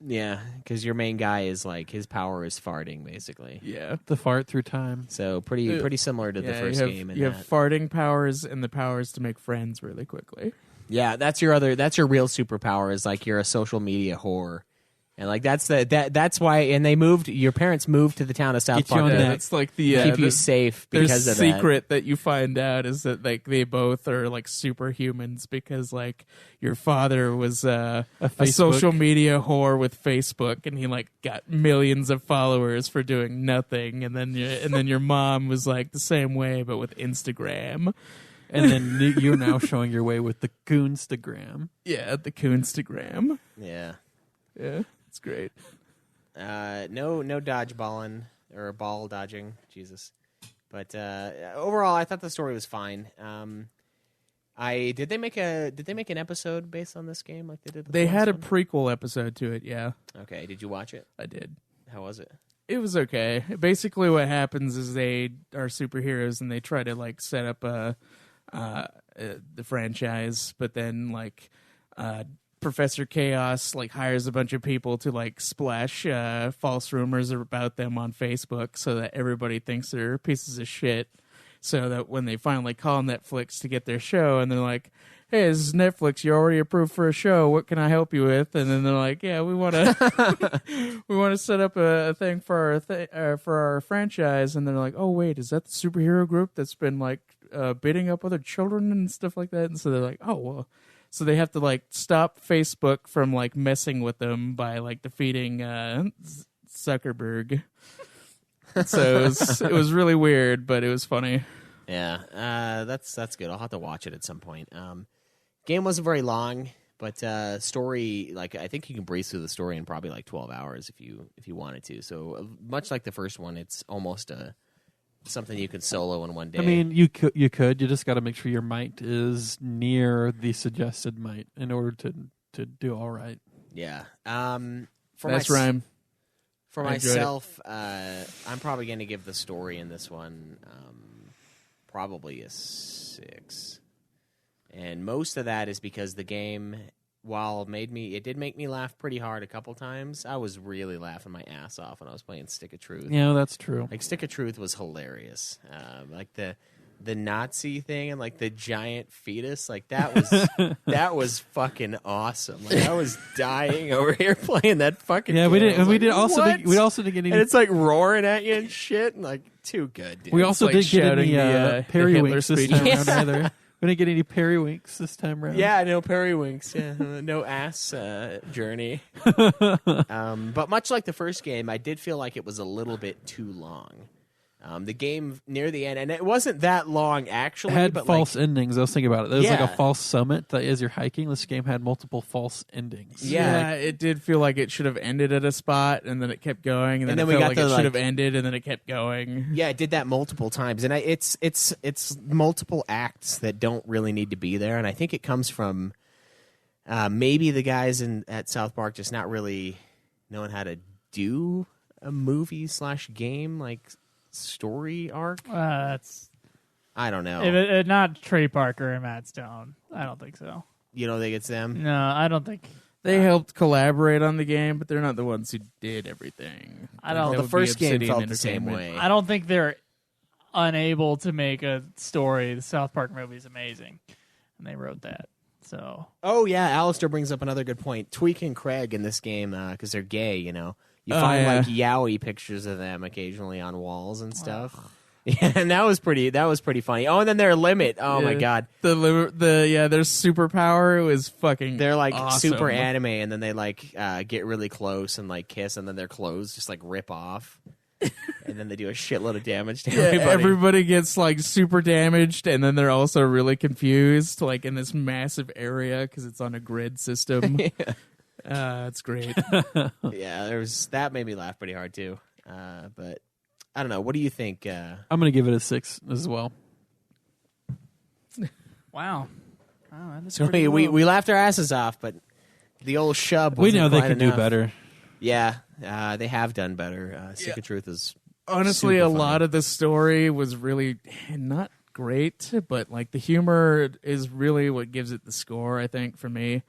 yeah, because your main guy is like his power is farting basically. Yeah. The fart through time. So pretty similar to the Yeah, first you have, game. In you that. have farting powers and the powers to make friends really quickly. Yeah, that's your real superpower is like you're a social media whore. And like that's why and your parents moved to the town of South Get you Park on to that. That's like the keep you the- safe There's because a of that. secret that you find out is that like they both are like superhumans because like your father was a Facebook. social media whore with Facebook and he like got millions of followers for doing nothing and then your mom was like the same way but with Instagram. And then you're now showing your way with the Goonstagram. Yeah, the Coonstagram. Yeah. Yeah, it's great. No dodgeballing or ball dodging, Jesus. But overall, I thought the story was fine. Did they make an episode based on this game like they did? They the had a last one? prequel episode to it, yeah. Okay, did you watch it? I did. How was it? It was okay. Basically, what happens is they are superheroes and they try to like set up the franchise, but then like Professor Chaos like hires a bunch of people to like splash false rumors about them on Facebook so that everybody thinks they're pieces of shit. So that when they finally call Netflix to get their show, and they're like, "Hey, this is Netflix. You're already approved for a show. What can I help you with?" And then they're like, "Yeah, we want to set up a thing for our franchise." And they're like, "Oh wait, is that the superhero group that's been like bidding up other children and stuff like that?" And so they're like, "Oh well." So they have to like stop Facebook from like messing with them by like defeating Zuckerberg. So it was really weird, but it was funny. Yeah, that's good. I'll have to watch it at some point. Game wasn't very long, but story, like I think you can breeze through the story in probably like 12 hours if you wanted to. So much like the first one, it's almost something you can solo in one day. I mean, you could. You just got to make sure your might is near the suggested might in order to do all right. yeah. Nice rhyme. For I enjoyed myself, I'm probably going to give the story in this one probably a 6. And most of that is because the game while it did make me laugh pretty hard a couple times. I was really laughing my ass off when I was playing Stick of Truth. Yeah, that's true. Like Stick of Truth was hilarious. Like the Nazi thing and like the giant fetus, like that was fucking awesome. Like I was dying over here playing that fucking. Yeah, game. we did. And we Like, did also. what? We also didn't get any. And it's like roaring at you and shit, and like too good. Dude. We also like didn't get shouting any the periwinks this speech. time Yeah. around either. We didn't get any periwinks this time around. Yeah, no periwinks. Yeah, no ass journey. But much like the first game, I did feel like it was a little bit too long. The game near the end, and it wasn't that long actually. It had but false endings. I was thinking about it. There was like Yeah. a false summit that as you're hiking. This game had multiple false endings. Yeah. It did feel like it should have ended at a spot, and then it kept going, and then, And then it we felt got like the, it should have like- ended, and then it kept going. Yeah, it did that multiple times, and it's multiple acts that don't really need to be there, and I think it comes from maybe the guys at South Park just not really knowing how to do a movie/game like story arc. That's I don't know. not Trey Parker and Matt Stone. I don't think so. You don't think it's them? No, I don't think. They helped collaborate on the game, but they're not the ones who did everything. I don't- That The would be first game Obsidian felt the same Entertainment. way. I don't think they're unable to make a story. The South Park movie is amazing, and they wrote that. So Oh yeah, Alistair brings up another good point. Tweak and Craig in this game because they're gay. You know, you Oh, find yeah. like yaoi pictures of them occasionally on walls and stuff. Yeah, and that was pretty funny. Oh, and then their limit. Oh my Yeah. god, Their superpower was fucking. they're like awesome. super anime, and then they like get really close and like kiss, and then their clothes just like rip off, and then they do a shitload of damage to Yeah, everybody. everybody gets like super damaged, and then they're also really confused, like in this massive area because it's on a grid system. It's great. Yeah, that made me laugh pretty hard too. But I don't know. What do you think? I'm going to give it a 6 as well. wow, that's So pretty we low. laughed our asses off, but the old shub. We know wasn't they quite can do enough. better. Yeah, they have done better. Sick of Truth is Honestly, super a funny. lot of the story was really not great, but like the humor is really what gives it the score, I think, for me.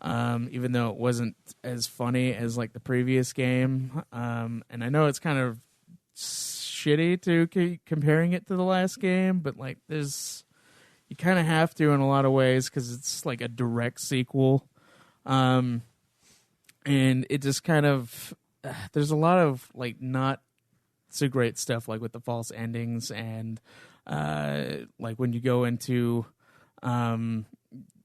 Even though it wasn't as funny as like the previous game, and I know it's kind of shitty to keep comparing it to the last game, but like you kind of have to in a lot of ways because it's like a direct sequel, and it just kind of there's a lot of like not so great stuff like with the false endings and like when you go into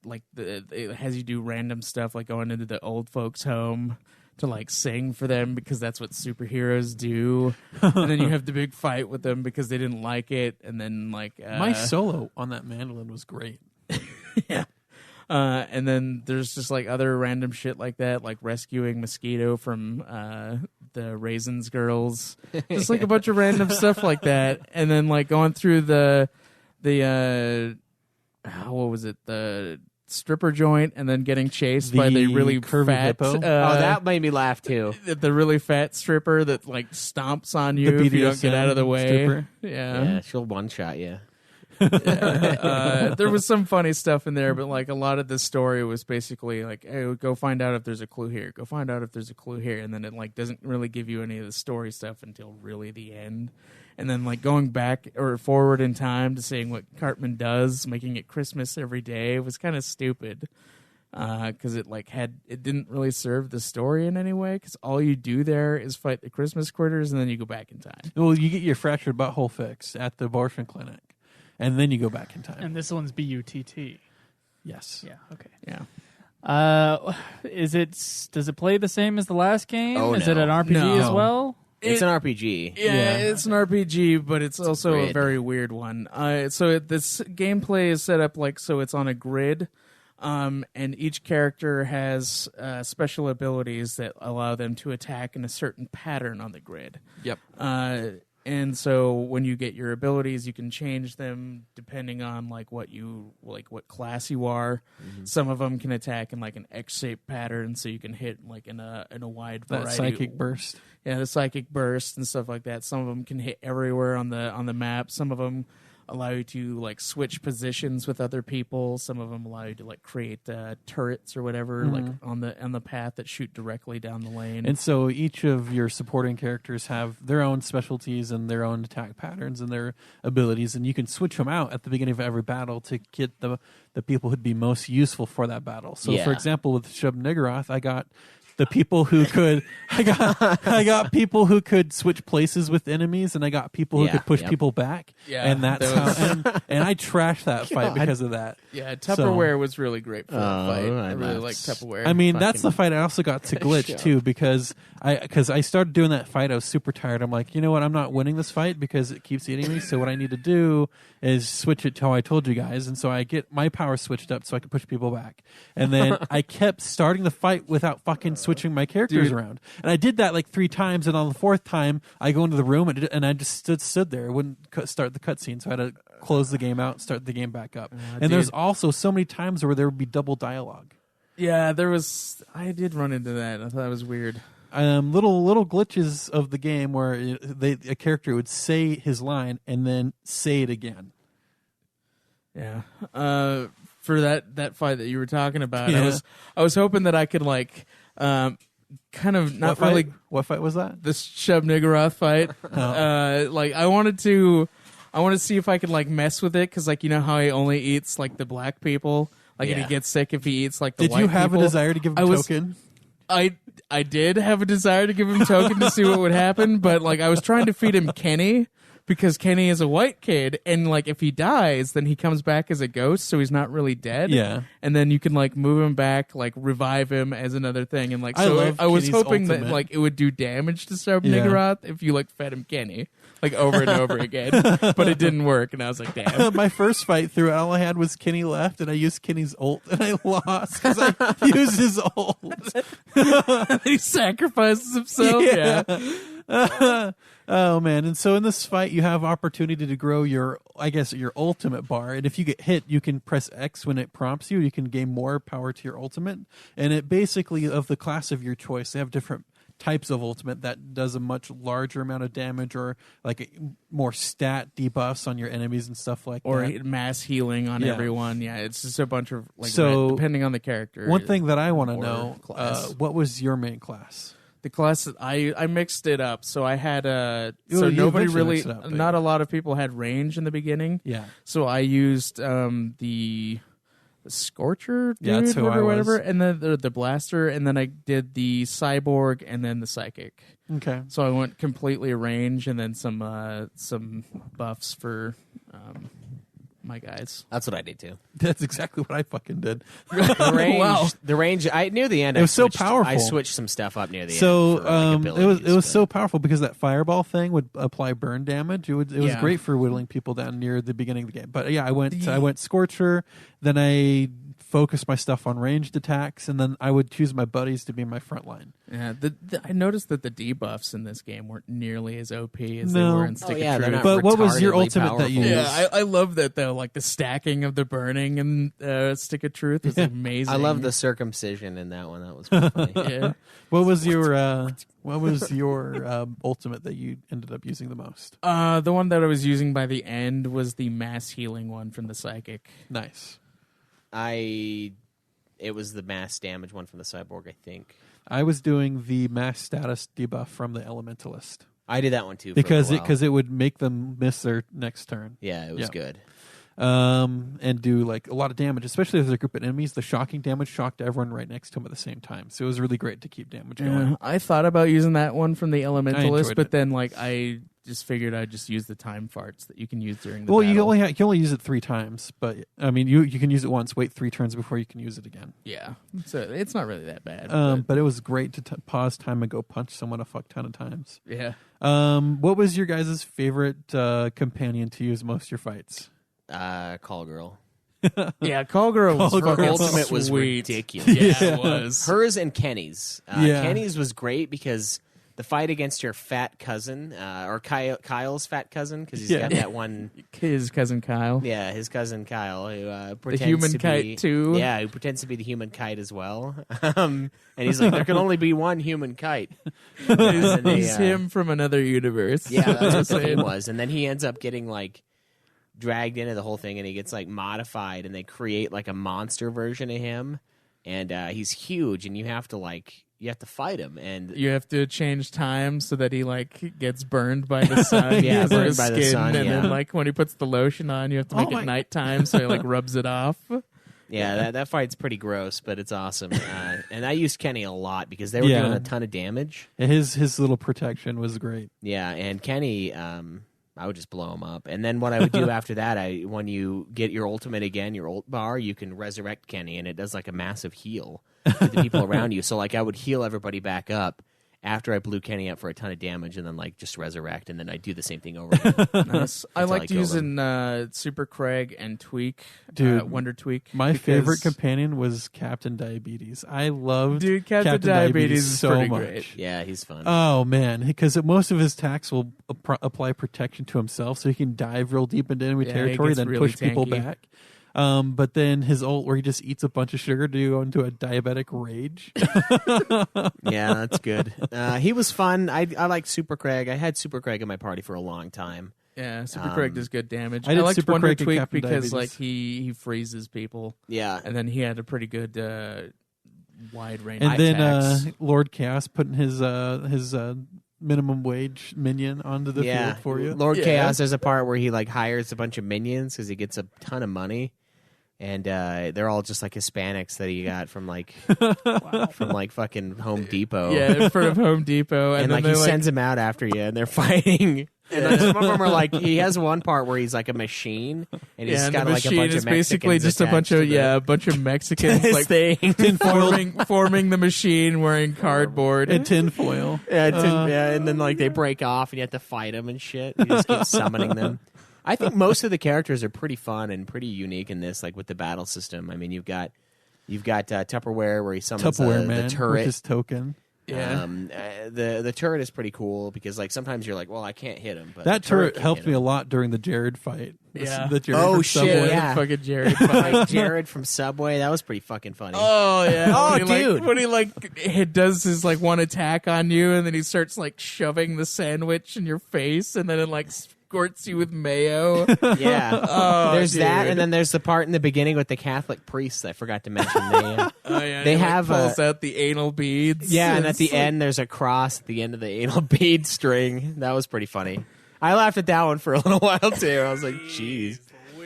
like it has you do random stuff like going into the old folks home to like sing for them because that's what superheroes do, and then you have the big fight with them because they didn't like it, and then like My solo on that mandolin was great. yeah. And then there's just like other random shit like that, like rescuing Mosquito from the Raisins Girls, just like a bunch of random stuff like that. And then like going through the what was it, the stripper joint, and then getting chased by the The really curvy fat hippo? that made me laugh too. the really fat stripper that like stomps on you The if you don't get BDSM out of the way. stripper? Yeah, she'll one shot you. There was some funny stuff in there, but like a lot of the story was basically like, hey, go find out if there's a clue here. Go find out if there's a clue here. And then it like doesn't really give you any of the story stuff until really the end. And then like going back or forward in time to seeing what Cartman does, making it Christmas every day was kind of stupid. Because it didn't really serve the story in any way. Because all you do there is fight the Christmas critters, and then you go back in time. Well, you get your fractured butthole fix at the abortion clinic, and then you go back in time. And this one's BUTT. Yes. Yeah. Okay. Yeah. Does it play the same as the last game? Oh, Is no. it an RPG No. as well? It's an RPG. Yeah, it's an RPG, but it's also a grid. very weird one. This gameplay is set up like so it's on a grid, and each character has special abilities that allow them to attack in a certain pattern on the grid. Yep. And so when you get your abilities, you can change them depending on like what class you are. Mm-hmm. Some of them can attack in like an X-shaped pattern, so you can hit like in a wide That variety. psychic burst. Yeah, the psychic burst and stuff like that. Some of them can hit everywhere on the map. Some of them allow you to like switch positions with other people. Some of them allow you to like create turrets or whatever, like on the path that shoot directly down the lane. And so each of your supporting characters have their own specialties and their own attack patterns and their abilities, and you can switch them out at the beginning of every battle to get the people who'd be most useful for that battle. So, for example, with Shub Niggeroth, I got the people who could I got people who could switch places with enemies, and I got people who could push people back. Yeah, and that's how and I trashed that fight because of that. Yeah, Tupperware was really great for that fight. I really like Tupperware. I mean, that's the fight I also got to glitch too, because I started doing that fight. I was super tired. I'm like, you know what? I'm not winning this fight because it keeps eating me. So what I need to do is switch it to how I told you guys, and so I get my power switched up so I can push people back. And then I kept starting the fight without fucking switching my characters around, and I did that like 3 times. And on the 4th time, I go into the room and I just stood there. It wouldn't start the cutscene, so I had to close the game out, start the game back up. And there's also so many times where there would be double dialogue. Yeah, I did run into that. I thought that was weird. Little glitches of the game where a character would say his line and then say it again. Yeah. For that fight that you were talking about, I was hoping that I could like kind of not what really. Fight? What fight was that? This Shub Niggeroth fight. Like I wanted to see if I could like mess with it, because like you know how he only eats like the black people. Like and he gets sick if he eats like the white people. Did you have a desire to give him token? I did have a desire to give him token to see what would happen, but like I was trying to feed him Kenny, because Kenny is a white kid, and like if he dies, then he comes back as a ghost, so he's not really dead. Yeah. And then you can like move him back, like revive him as another thing, and like I was Kenny's hoping ultimate. that like it would do damage to Shub Niggeroth if you like fed him Kenny like over and over again, but it didn't work, and I was like, damn. My first fight through, all I had was Kenny left, and I used Kenny's ult, and I lost because I used his ult. He sacrifices himself. Yeah. Oh man! And so in this fight, you have opportunity to grow your ultimate bar, and if you get hit, you can press X when it prompts you. You can gain more power to your ultimate, and it basically of the class of your choice. They have different types of ultimate that does a much larger amount of damage, or like more stat debuffs on your enemies and stuff like that, or mass healing on everyone. Yeah, it's just a bunch of like depending on the character. One thing that I want to know, class. What was your main class? The class that I mixed it up, so I had nobody really, not a lot of people had range in the beginning. Yeah, so I used the Scorcher, that's who I whatever, was. and then the blaster, and then I did the cyborg, and then the psychic. Okay, so I went completely range, and then some buffs for my guys. That's what I did too. That's exactly what I fucking did. The range, Wow. the range. Near the end, it was so powerful. I switched some stuff up near the end. So for, like, it was so powerful because that fireball thing would apply burn damage. It was great for whittling people down near the beginning of the game. But yeah, I went Scorcher, then I focused my stuff on ranged attacks, and then I would choose my buddies to be my front line. Yeah, I noticed that the debuffs in this game weren't nearly as OP as they were in Stick of Truth. But what was your ultimate that you used? Yeah, I love that though. Like the stacking of the burning and Stick of Truth was amazing. I love the circumcision in that one. That was pretty funny. Yeah. What was your ultimate that you ended up using the most? The one that I was using by the end was the mass healing one from the psychic. Nice. It was the mass damage one from the cyborg, I think. I was doing the mass status debuff from the elementalist. I did that one too because it would make them miss their next turn. Yeah, it was good. And do like a lot of damage, especially if there's a group of enemies. The shocking damage shocked everyone right next to him at the same time, so it was really great to keep damage going. I thought about using that one from the elementalist, but then like I just figured I'd just use the time farts that you can use during the battle. You can only use it 3 times, but I mean you can use it once, wait 3 turns before you can use it again. Yeah, so it's not really that bad. But it was great to pause time and go punch someone a fuck ton of times. Yeah. What was your guys' favorite companion to use most of your fights? Call Girl. Yeah, Call Girl was fucking ultimate was sweet. ridiculous. Yeah, it was. Hers and Kenny's. Kenny's was great because the fight against your fat cousin, or Kyle's fat cousin, because he's got that one. His cousin Kyle. Yeah, his cousin Kyle, who pretends the human to kite be, too. Yeah, who pretends to be the human kite as well. And he's like, there can only be one human kite. He's him from another universe. Yeah, that's what he was. And then he ends up getting like dragged into the whole thing, and he gets like modified, and they create like a monster version of him, and he's huge, and you have to fight him, and You have to change time so that he like gets burned by the sun. Yeah, because of burned his by the skin, sun, and yeah. then like when he puts the lotion on, you have to make it nighttime, so he like rubs it off. yeah, that fight's pretty gross, but it's awesome. And I used Kenny a lot because they were doing a ton of damage. And his little protection was great. Yeah, and Kenny, I would just blow him up. And then what I would do after that, when you get your ultimate again, your ult bar, you can resurrect Kenny, and it does like a massive heal to the people around you. So like I would heal everybody back up after I blew Kenny up for a ton of damage, and then like just resurrect, and then I do the same thing over again. Nice. I Until liked kill using Super Craig and Tweak, Dude, Wonder Tweak. My because- favorite companion was Captain Diabetes. I loved Captain Diabetes is so pretty much. great. Yeah, he's fun. Oh man, because most of his attacks will apply protection to himself, so he can dive real deep into enemy Yeah, he territory, gets then really push people tanky. back. But then his ult, where he just eats a bunch of sugar to go into a diabetic rage. Yeah, that's good. He was fun. I liked Super Craig. I had Super Craig in my party for a long time. Yeah, Super Craig does good damage. I I did liked Super Wonder Craig and Tweak Captain because Diabetes. like he freezes people. Yeah. And then he had a pretty good wide range. And of then attacks. Lord Chaos putting his minimum wage minion onto the Yeah, field for you. Lord Chaos, there's a part where he like hires a bunch of minions because he gets a ton of money, and they're all just like Hispanics that he got from like from like fucking Home Depot. yeah, in front of Home Depot, and and like then he they're sends them out after you, and they're fighting. And some of them are like, he has one part where he's like a machine, and he's and got the like a machine bunch is of basically Mexicans just a bunch of attached to a bunch of Mexicans this like thing. forming the machine wearing cardboard and tinfoil. Yeah, and then like they break off, and you have to fight them and shit. You just keep summoning them. I think most of the characters are pretty fun and pretty unique in this, like with the battle system. I mean, you've got Tupperware where he summons Tupperware the man, turret. which is token. Yeah. The turret is pretty cool because like sometimes you're like, well, I can't hit him, but That the turret can helped hit me him. a lot during the Jared fight. Yeah. The Jared Oh from shit! Subway. Yeah, fucking Jared. like Jared from Subway. That was pretty fucking funny. Oh yeah! Oh, When he, dude. when he like he does his like one attack on you, and then he starts like shoving the sandwich in your face, and then it like squirts you with mayo. Yeah. Oh, there's that, dude. and then there's the part in the beginning with the Catholic priests. I forgot to mention. Oh yeah, They he, like, have, pulls out the anal beads. Yeah, and at It's the like- end, there's a cross at the end of the anal bead string. That was pretty funny. I laughed at that one for a little while too. I was like, "Jeez,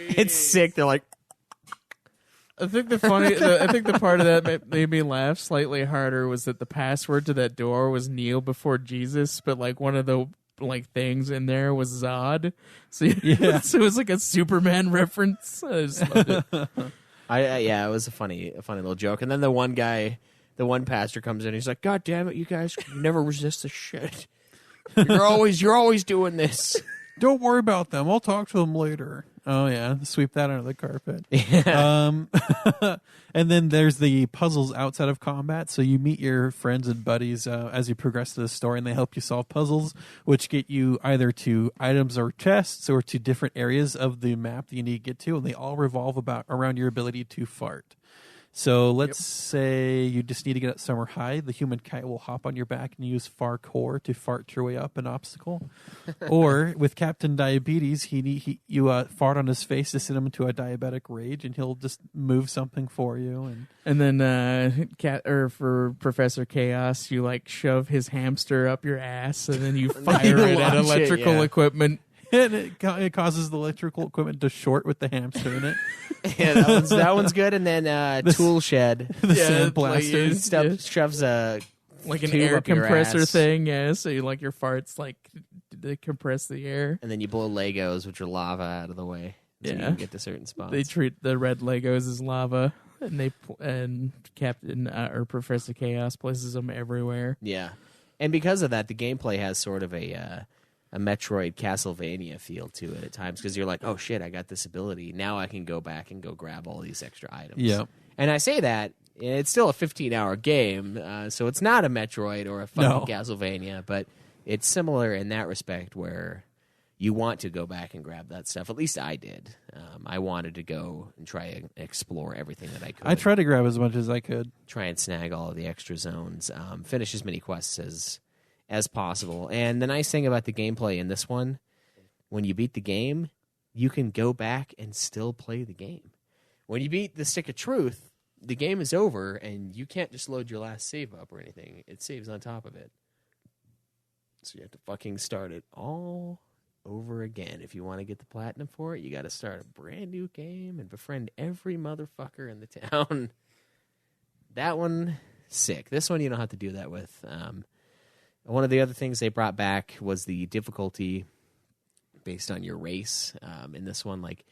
it's sick." They're like, I think the part of that made me laugh slightly harder was that the password to that door was kneel before Jesus, but like one of the like things in there was Zod. So Yeah. so it was like a Superman reference. I just loved it. yeah, it was a funny little joke. And then the one pastor comes in. He's like, "God damn it, you guys, you never resist the shit. You're always doing this." Don't worry about them. I'll talk to them later. Oh yeah, sweep that under the carpet. And then there's the puzzles outside of combat. So you meet your friends and buddies as you progress to the story, and they help you solve puzzles, which get you either to items or chests or to different areas of the map that you need to get to, and they all revolve around your ability to fart. So let's say you just need to get up somewhere high. The human kite will hop on your back and use farcore to fart your way up an obstacle. Or with Captain Diabetes, you fart on his face to send him into a diabetic rage, and he'll just move something for you. And then for Professor Chaos, you like shove his hamster up your ass, and then you fire it at launch it, electrical yeah. equipment. And it causes the electrical equipment to short with the hamster in it. Yeah, that one's good. And then Tool Shed The Yeah, sand like, blaster. shoves a Like an tube air up your compressor ass. thing, yeah. So you like your farts like they compress the air. And then you blow Legos, which are lava, out of the way. So you Yeah. can get to certain spots. They treat the red Legos as lava, and Captain or Professor Chaos places them everywhere. Yeah. And because of that, the gameplay has sort of a Metroid Castlevania feel to it at times, because you're like, oh shit, I got this ability. Now I can go back and go grab all these extra items. Yeah. And I say that, it's still a 15-hour game, so it's not a Metroid or a fucking Castlevania, but it's similar in that respect where you want to go back and grab that stuff. At least I did. I wanted to go and try and explore everything that I could. I tried to grab as much as I could. Try and snag all of the extra zones. Finish as many quests as possible. And the nice thing about the gameplay in this one, when you beat the game, you can go back and still play the game. When you beat the Stick of Truth, the game is over, and you can't just load your last save up or anything. It saves on top of it. So you have to fucking start it all over again. If you want to get the platinum for it, you got to start a brand new game and befriend every motherfucker in the town. That one, sick. This one you don't have to do that with. One of the other things they brought back was the difficulty based on your race. In this one, like,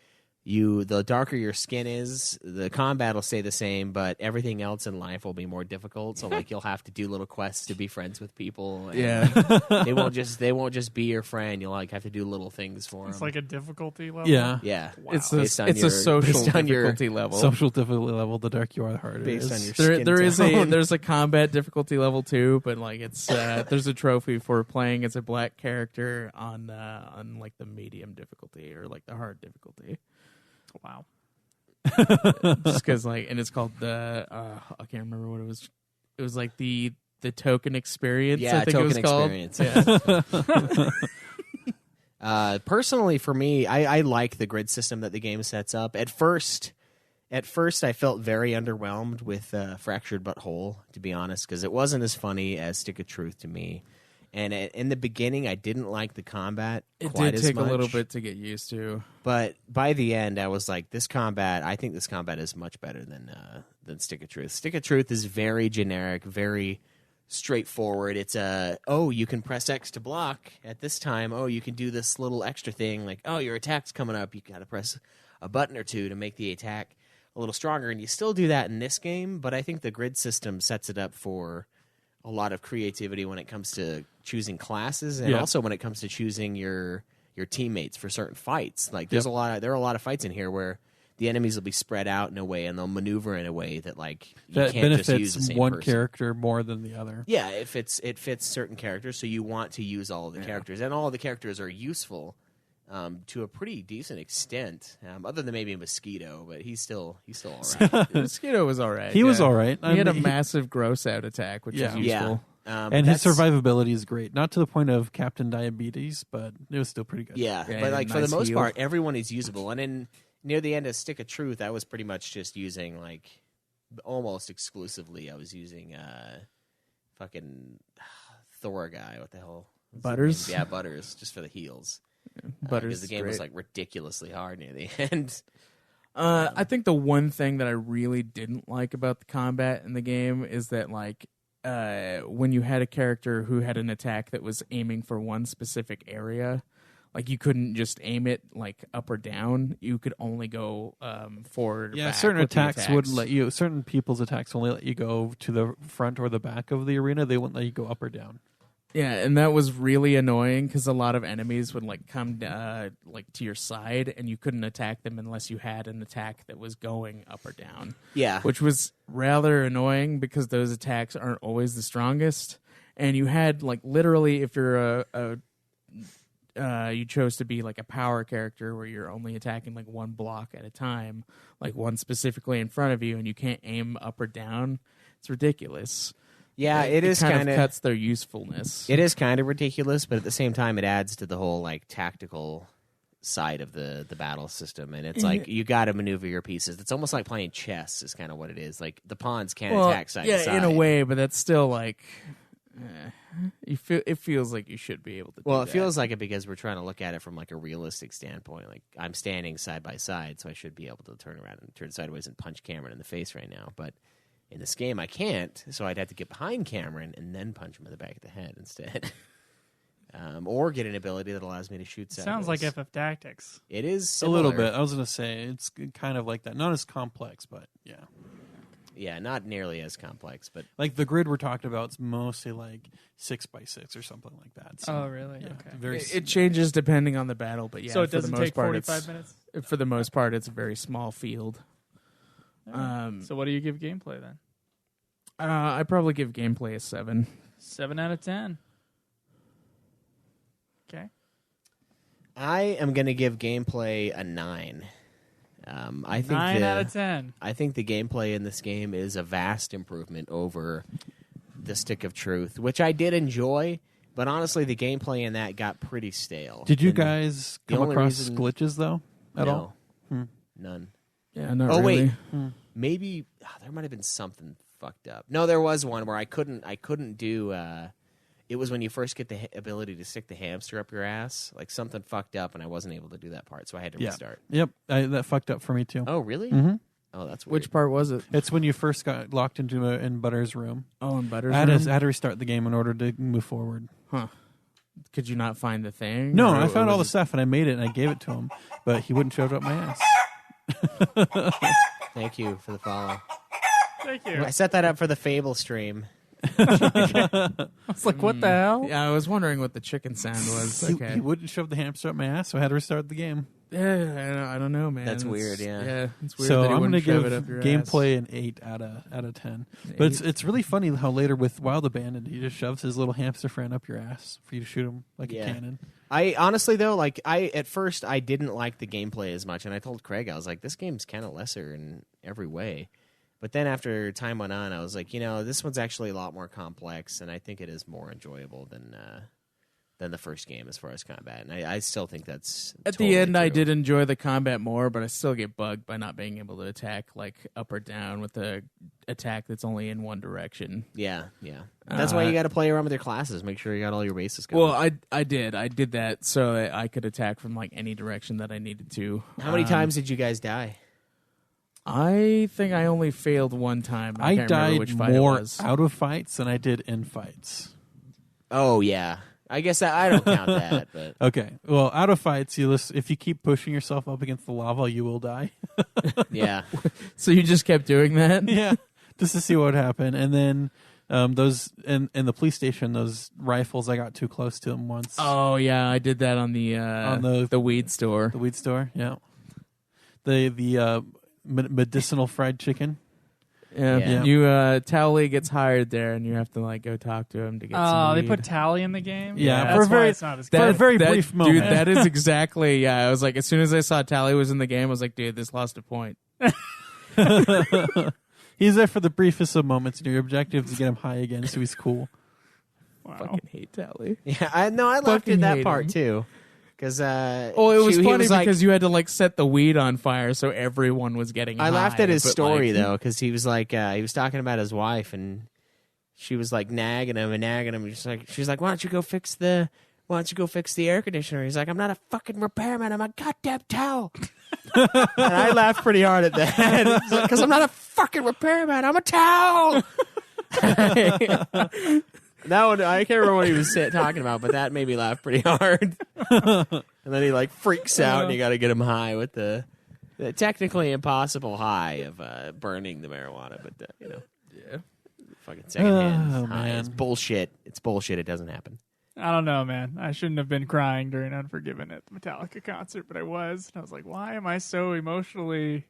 the darker your skin is, the combat will stay the same, but everything else in life will be more difficult. So, like, you'll have to do little quests to be friends with people. And they won't just be your friend. You'll like have to do little things for them. It's like a difficulty level. Yeah. Wow. It's a social difficulty level. Social difficulty level. The darker you are, the harder. Based it on is. your skin tone. There's a combat difficulty level too, but like it's there's a trophy for playing as a black character on like the medium difficulty or like the hard difficulty. Wow. Just because and it's called the I can't remember what it was. It was like the token experience. Yeah, I think token it was experience. Yeah. Personally, for me, I like the grid system that the game sets up. At first, I felt very underwhelmed with Fractured But Whole, to be honest, because it wasn't as funny as Stick of Truth to me. And in the beginning, I didn't like the combat quite as much. It did take a little bit to get used to. But by the end, I was like, I think this combat is much better than Stick of Truth. Stick of Truth is very generic, very straightforward. It's you can press X to block at this time. Oh, you can do this little extra thing. Like, oh, your attack's coming up. You got to press a button or two to make the attack a little stronger. And you still do that in this game, but I think the grid system sets it up for a lot of creativity when it comes to choosing classes and also when it comes to choosing your teammates for certain fights. Like there are a lot of fights in here where the enemies will be spread out in a way and they'll maneuver in a way that like you that can't benefits just use the same one person. character more than the other. Yeah, it fits certain characters, so you want to use all of the characters, and all of the characters are useful to a pretty decent extent, other than maybe Mosquito, but he's still all right. Mosquito was all right. He was all right. He had a massive gross out attack, which is useful. Yeah. And his survivability is great. Not to the point of Captain Diabetes, but it was still pretty good. Yeah, but like for the most part, everyone is usable. And near the end of Stick of Truth, I was pretty much just using like almost exclusively. I was using fucking Thor guy. What the hell? Butters? Yeah, Butters, just for the heals. Butters. Because the game was like ridiculously hard near the end. I think the one thing that I really didn't like about the combat in the game is that like when you had a character who had an attack that was aiming for one specific area, like you couldn't just aim it like up or down. You could only go forward. Or back certain with the attacks wouldn't let you. Certain people's attacks only let you go to the front or the back of the arena. They wouldn't let you go up or down. Yeah, and that was really annoying because a lot of enemies would like come like to your side, and you couldn't attack them unless you had an attack that was going up or down. Yeah, which was rather annoying because those attacks aren't always the strongest, and you had like literally if you're you chose to be like a power character where you're only attacking like one block at a time, like one specifically in front of you, and you can't aim up or down. It's ridiculous. Yeah, it is kind of cuts their usefulness. It is kind of ridiculous, but at the same time, it adds to the whole like tactical side of the battle system. And it's like you got to maneuver your pieces. It's almost like playing chess. Is kind of what it is. Like the pawns can't attack side to side. Yeah, in a way, but that's still like it feels like you should be able to. Well, do it that. feels like it because we're trying to look at it from like a realistic standpoint. Like I'm standing side by side, so I should be able to turn around and turn sideways and punch Cameron in the face right now, but. In this game, I can't, so I'd have to get behind Cameron and then punch him in the back of the head instead. Or get an ability that allows me to shoot sideways. Sounds like FF Tactics. It is A similar. little bit. I was going to say, it's kind of like that. Not as complex, but yeah. Yeah, not nearly as complex, but... Like the grid we're talking about, it's mostly like 6x6 or something like that. So, oh, really? yeah, Okay. It changes depending on the battle, but yeah. So it for doesn't the most take part, 45 minutes? For the most part, it's a very small field. So what do you give gameplay then? I'd probably give gameplay a 7. 7 out of 10. Okay. I am going to give gameplay a 9. I think 9 out of 10. I think the gameplay in this game is a vast improvement over the Stick of Truth, which I did enjoy, but honestly, the gameplay in that got pretty stale. Did you guys come across glitches, though? at No. all? None. Yeah, not Oh really. wait, maybe there might have been something fucked up. No, there was one where I couldn't do. It was when you first get the ability to stick the hamster up your ass. Like something fucked up, and I wasn't able to do that part, so I had to restart. Yep, that fucked up for me too. Oh, really? Mm-hmm. Oh, that's weird. Which part was it? It's when you first got locked into in Butter's room. Oh, in Butter's I room? had to restart the game in order to move forward. Huh. Could you not find the thing? No, Or I found all the was stuff and I made it and I gave it to him, but he wouldn't shove it up my ass. Thank you for the follow. Thank you. I set that up for the Fable stream. I was like, what the hell? Yeah, I was wondering what the chicken sound was. He, Okay. he wouldn't shove the hamster up my ass, so I had to restart the game. Yeah, I don't know, man. That's weird, yeah. Yeah, it's weird So that he I'm going to wouldn't shove give it up your gameplay an 8 out of 10. But Eight? it's really funny how later with Wild Abandoned, he just shoves his little hamster friend up your ass for you to shoot him like a cannon. I honestly though, like at first I didn't like the gameplay as much, and I told Craig I was like, this game's kind of lesser in every way. But then after time went on, I was like, this one's actually a lot more complex, and I think it is more enjoyable than the first game as far as combat. And I still think that's At totally the end, I true. did enjoy the combat more, but I still get bugged by not being able to attack like up or down with the attack that's only in one direction. Yeah. That's why you got to play around with your classes. Make sure you got all your bases covered. Well, I did that so that I could attack from like any direction that I needed to. How many times did you guys die? I think I only failed one time. I can't remember died which fight it more was. out of fights than I did in fights. Oh yeah, I guess I don't count that. But Okay, well, out of fights, if you keep pushing yourself up against the lava, you will die. yeah, So you just kept doing that? Yeah, just to see what would happen. And then those in the police station, those rifles, I got too close to them once. Oh yeah, I did that on the weed store. The weed store, yeah. The medicinal fried chicken. Yeah. You Towley gets hired there, and you have to like go talk to him to get. Oh, some they weed. put Tally in the game? Yeah, That's for a why very- it's not as for a good. very brief moment. Dude, that is exactly. Yeah, I was like, as soon as I saw Tally was in the game, I was like, dude, this lost a point. He's there for the briefest of moments, and your objective is to get him high again, so he's cool. Wow. Fucking hate Tally. yeah. I laughed Fucking at that hate part him. too, because Oh, it was he funny like- because you had to like set the weed on fire, so everyone was getting. I laughed high, at his but, story like, though, because he was like he was talking about his wife, and she was like nagging him. She's like, why don't you go fix the air conditioner? He's like, I'm not a fucking repairman. I'm a goddamn towel. And I laughed pretty hard at that because I'm not a fucking repairman. I'm a towel. That one, I can't remember what he was talking about, but that made me laugh pretty hard. And then he like freaks out, and you got to get him high with the technically impossible high of burning the marijuana, but Yeah. fucking secondhand Oh, high. man. It's bullshit. It's bullshit. It doesn't happen. I don't know, man. I shouldn't have been crying during Unforgiven at the Metallica concert, but I was. And I was like, why am I so emotionally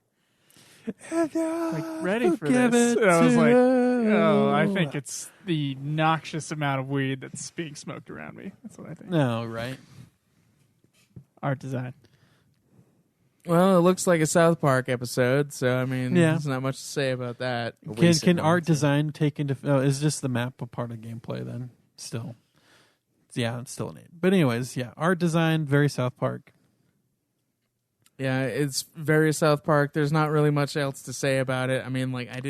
ready for Give this? it And I was like, to- oh, I think it's the noxious amount of weed that's being smoked around me. That's what I think. No, right? Art design. Well, it looks like a South Park episode, so I mean, Yeah. there's not much to say about that. Can art design take into? Is just the map a part of gameplay then? Still, yeah, it's still an 8. But anyways, yeah, art design very South Park. Yeah, it's very South Park. There's not really much else to say about it. I mean, like, I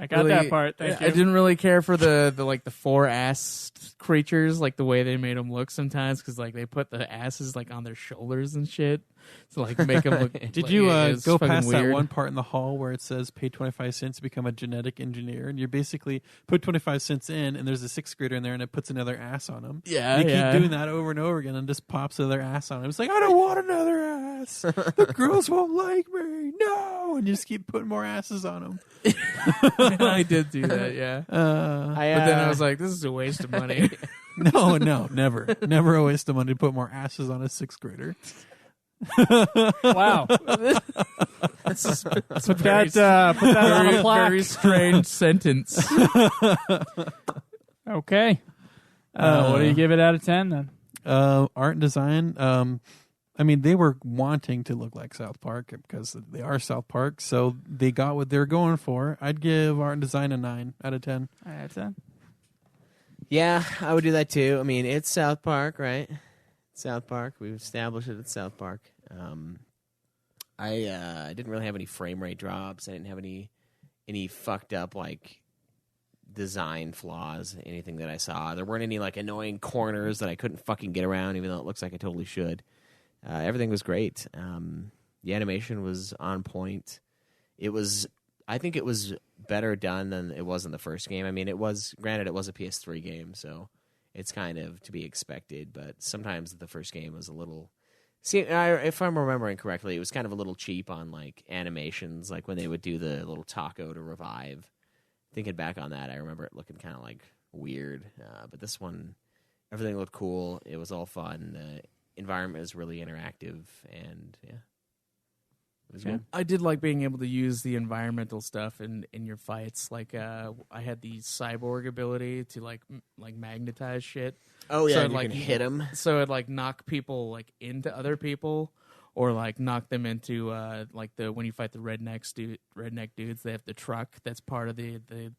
got really, that part. Thank you. I didn't really care for the like the 4 ass creatures, like the way they made them look sometimes, because like they put the asses like on their shoulders and shit to like make them look. Did like, you it's go fucking past that weird. one part in the hall where it says pay 25 cents to become a genetic engineer, and you basically put 25 cents in, and there's a 6th grader in there, and it puts another ass on him. Yeah, you yeah. keep doing that over and over again, and just pops another ass on him. It's like, I don't want another ass. The girls won't like me. No, and you just keep putting more asses on them. I did do that, yeah. I, But then I was like, this is a waste of money. No, never a waste of money to put more asses on a 6th grader. Wow. Put Put that on a plaque. Very strange sentence. Okay. What do you give it out of 10 then? Art and design. I mean, they were wanting to look like South Park because they are South Park, so they got what they're going for. I'd give art and design a 9 out of 10. Out of 10. Yeah, I would do that too. I mean, it's South Park, right? South Park. We've established it at South Park. I didn't really have any frame rate drops. I didn't have any fucked up like design flaws. Anything that I saw, there weren't any like annoying corners that I couldn't fucking get around, even though it looks like I totally should. Everything was great. The animation was on point. I think it was better done than it was in the first game. I mean, it was a PS3 game, so it's kind of to be expected. But sometimes the first game was a little. See, if I'm remembering correctly, it was kind of a little cheap on like animations, like when they would do the little taco to revive. Thinking back on that, I remember it looking kind of like weird. But this one, everything looked cool. It was all fun. The environment was really interactive, and yeah. It was good. I did like being able to use the environmental stuff in your fights. Like I had the cyborg ability to like magnetize shit. Oh yeah, so and you can hit them. So it like knock people like into other people, or like knock them into like when you fight the redneck dudes, they have the truck that's part of the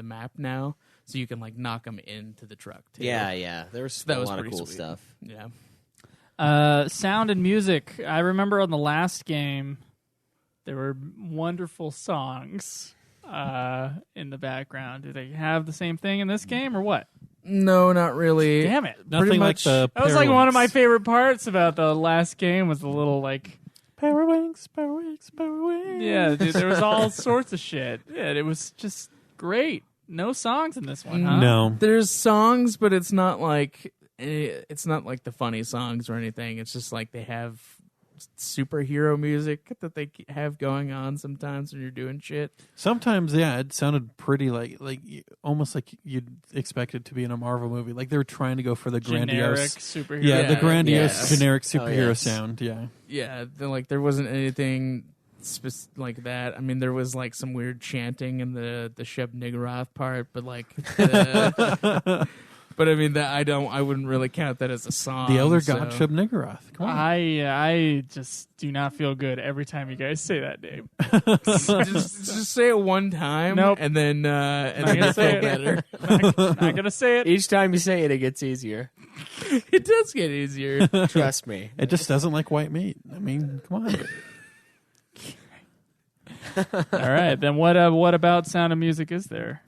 map now, so you can like knock them into the truck too. Yeah. There was a lot of cool sweet stuff. Yeah. Sound and music. I remember on the last game, there were wonderful songs in the background. Do they have the same thing in this game or what? No, not really. Damn it. Nothing like the That was like one of my Paralinks. favorite parts about the last game was the little like Power wings, power wings, power wings. yeah, dude, there was all sorts of shit. Yeah, it was just great. No songs in this one, huh? No. There's songs, but it's not like the funny songs or anything. It's just like they have superhero music that they have going on sometimes when you're doing shit. Sometimes, yeah, it sounded pretty like almost like you'd expect it to be in a Marvel movie. Like they were trying to go for the Generic grandiose, superhero. yeah, the grandiose yes. generic Oh, superhero yes. sound. Yeah, Yeah, there wasn't anything like that. I mean, there was like some weird chanting in the Sheb Niggurath part, but like, but I mean that I wouldn't really count that as a song. the Elder so. God Shub Niggurath. Come on, I just do not feel good every time you guys say that name. just say it one time, Nope. and then Not you'll gonna feel say it. better. Not gonna say it. Each time you say it, it gets easier. It does get easier. Trust me. it just doesn't like white meat. I mean, come on. All right, then what about Sound and Music is there?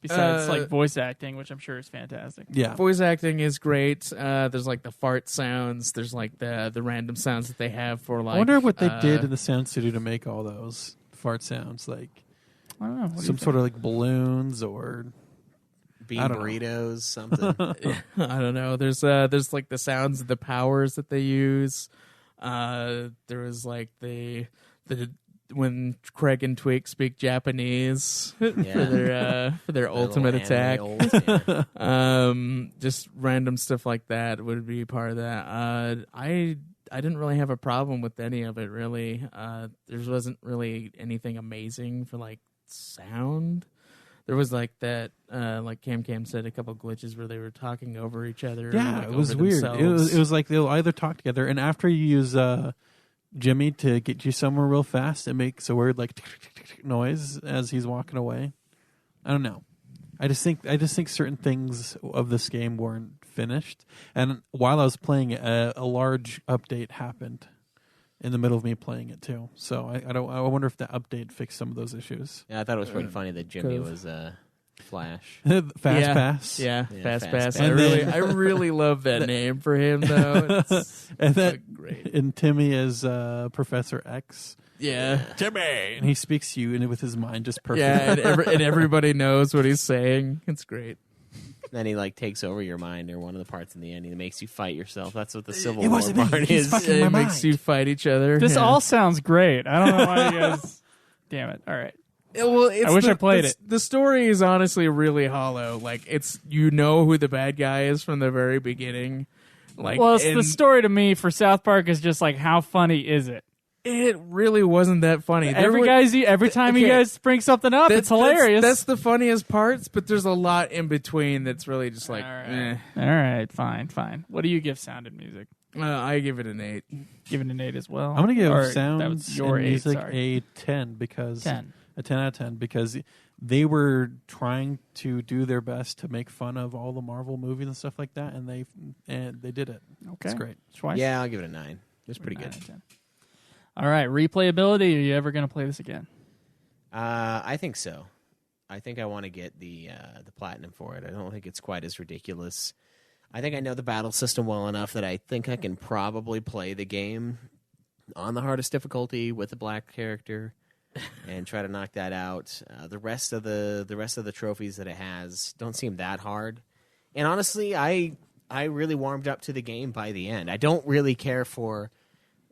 Besides like voice acting, which I'm sure is fantastic. Yeah, Voice acting is great. There's like the fart sounds. There's like the random sounds that they have for like. I wonder what they did in the sound studio to make all those fart sounds. Like I don't know. What do you some think? sort of like balloons or Bean I don't know. burritos, something. I don't know. There's like the sounds of the powers that they use. There was like the when Craig and Tweak speak Japanese for their ultimate little attack. anime old, yeah. Just random stuff like that would be part of that. I didn't really have a problem with any of it really. There wasn't really anything amazing for like sound. There was like that, like Cam said, a couple glitches where they were talking over each other. yeah, like, it was over weird. themselves. It was like they'll either talk together, and after you use Jimmy to get you somewhere real fast, it makes a weird like noise as he's walking away. I don't know. I just think certain things of this game weren't finished, and while I was playing it, a large update happened in the middle of me playing it too. So I wonder if that update fixed some of those issues. Yeah, I thought it was pretty funny that Jimmy was Flash. Fast yeah. Pass. Yeah, Yeah, Fast Fast Pass. Pass. I really love that name for him though. It's And that great. and Timmy is Professor X. Yeah. Timmy, and he speaks to you and with his mind just perfect. Yeah, and everybody knows what he's saying. It's great. Then he like takes over your mind, or one of the parts in the end. He makes you fight yourself. That's what the Civil It War wasn't me. part He's is. fucking It my makes mind. you fight each other. This yeah. all sounds great. I don't know why you guys. Damn it! All right. Well, it's I wish I played it. The story is honestly really hollow. Like it's who the bad guy is from the very beginning. Like, Well, it's the and story to me for South Park is just like how funny is it? it really wasn't that funny. Every time you okay. guys bring something up, it's hilarious. That's the funniest parts, but there's a lot in between that's really just like. All right, fine. What do you give Sound and Music? I give it an 8. Give it an 8 as well. I'm going to Or, give that sounds was your and 8, music sorry. a 10 because 10. a 10 out of 10 because they were trying to do their best to make fun of all the Marvel movies and stuff like that, and they did it. Okay. It's great. Schweiss? Yeah, I'll give it a 9. It was pretty 9 good. out of 10. All right, replayability. Are you ever going to play this again? I think so. I think I want to get the platinum for it. I don't think it's quite as ridiculous. I think I know the battle system well enough that I think I can probably play the game on the hardest difficulty with the black character and try to knock that out. The rest of the trophies that it has don't seem that hard. And honestly, I really warmed up to the game by the end. I don't really care for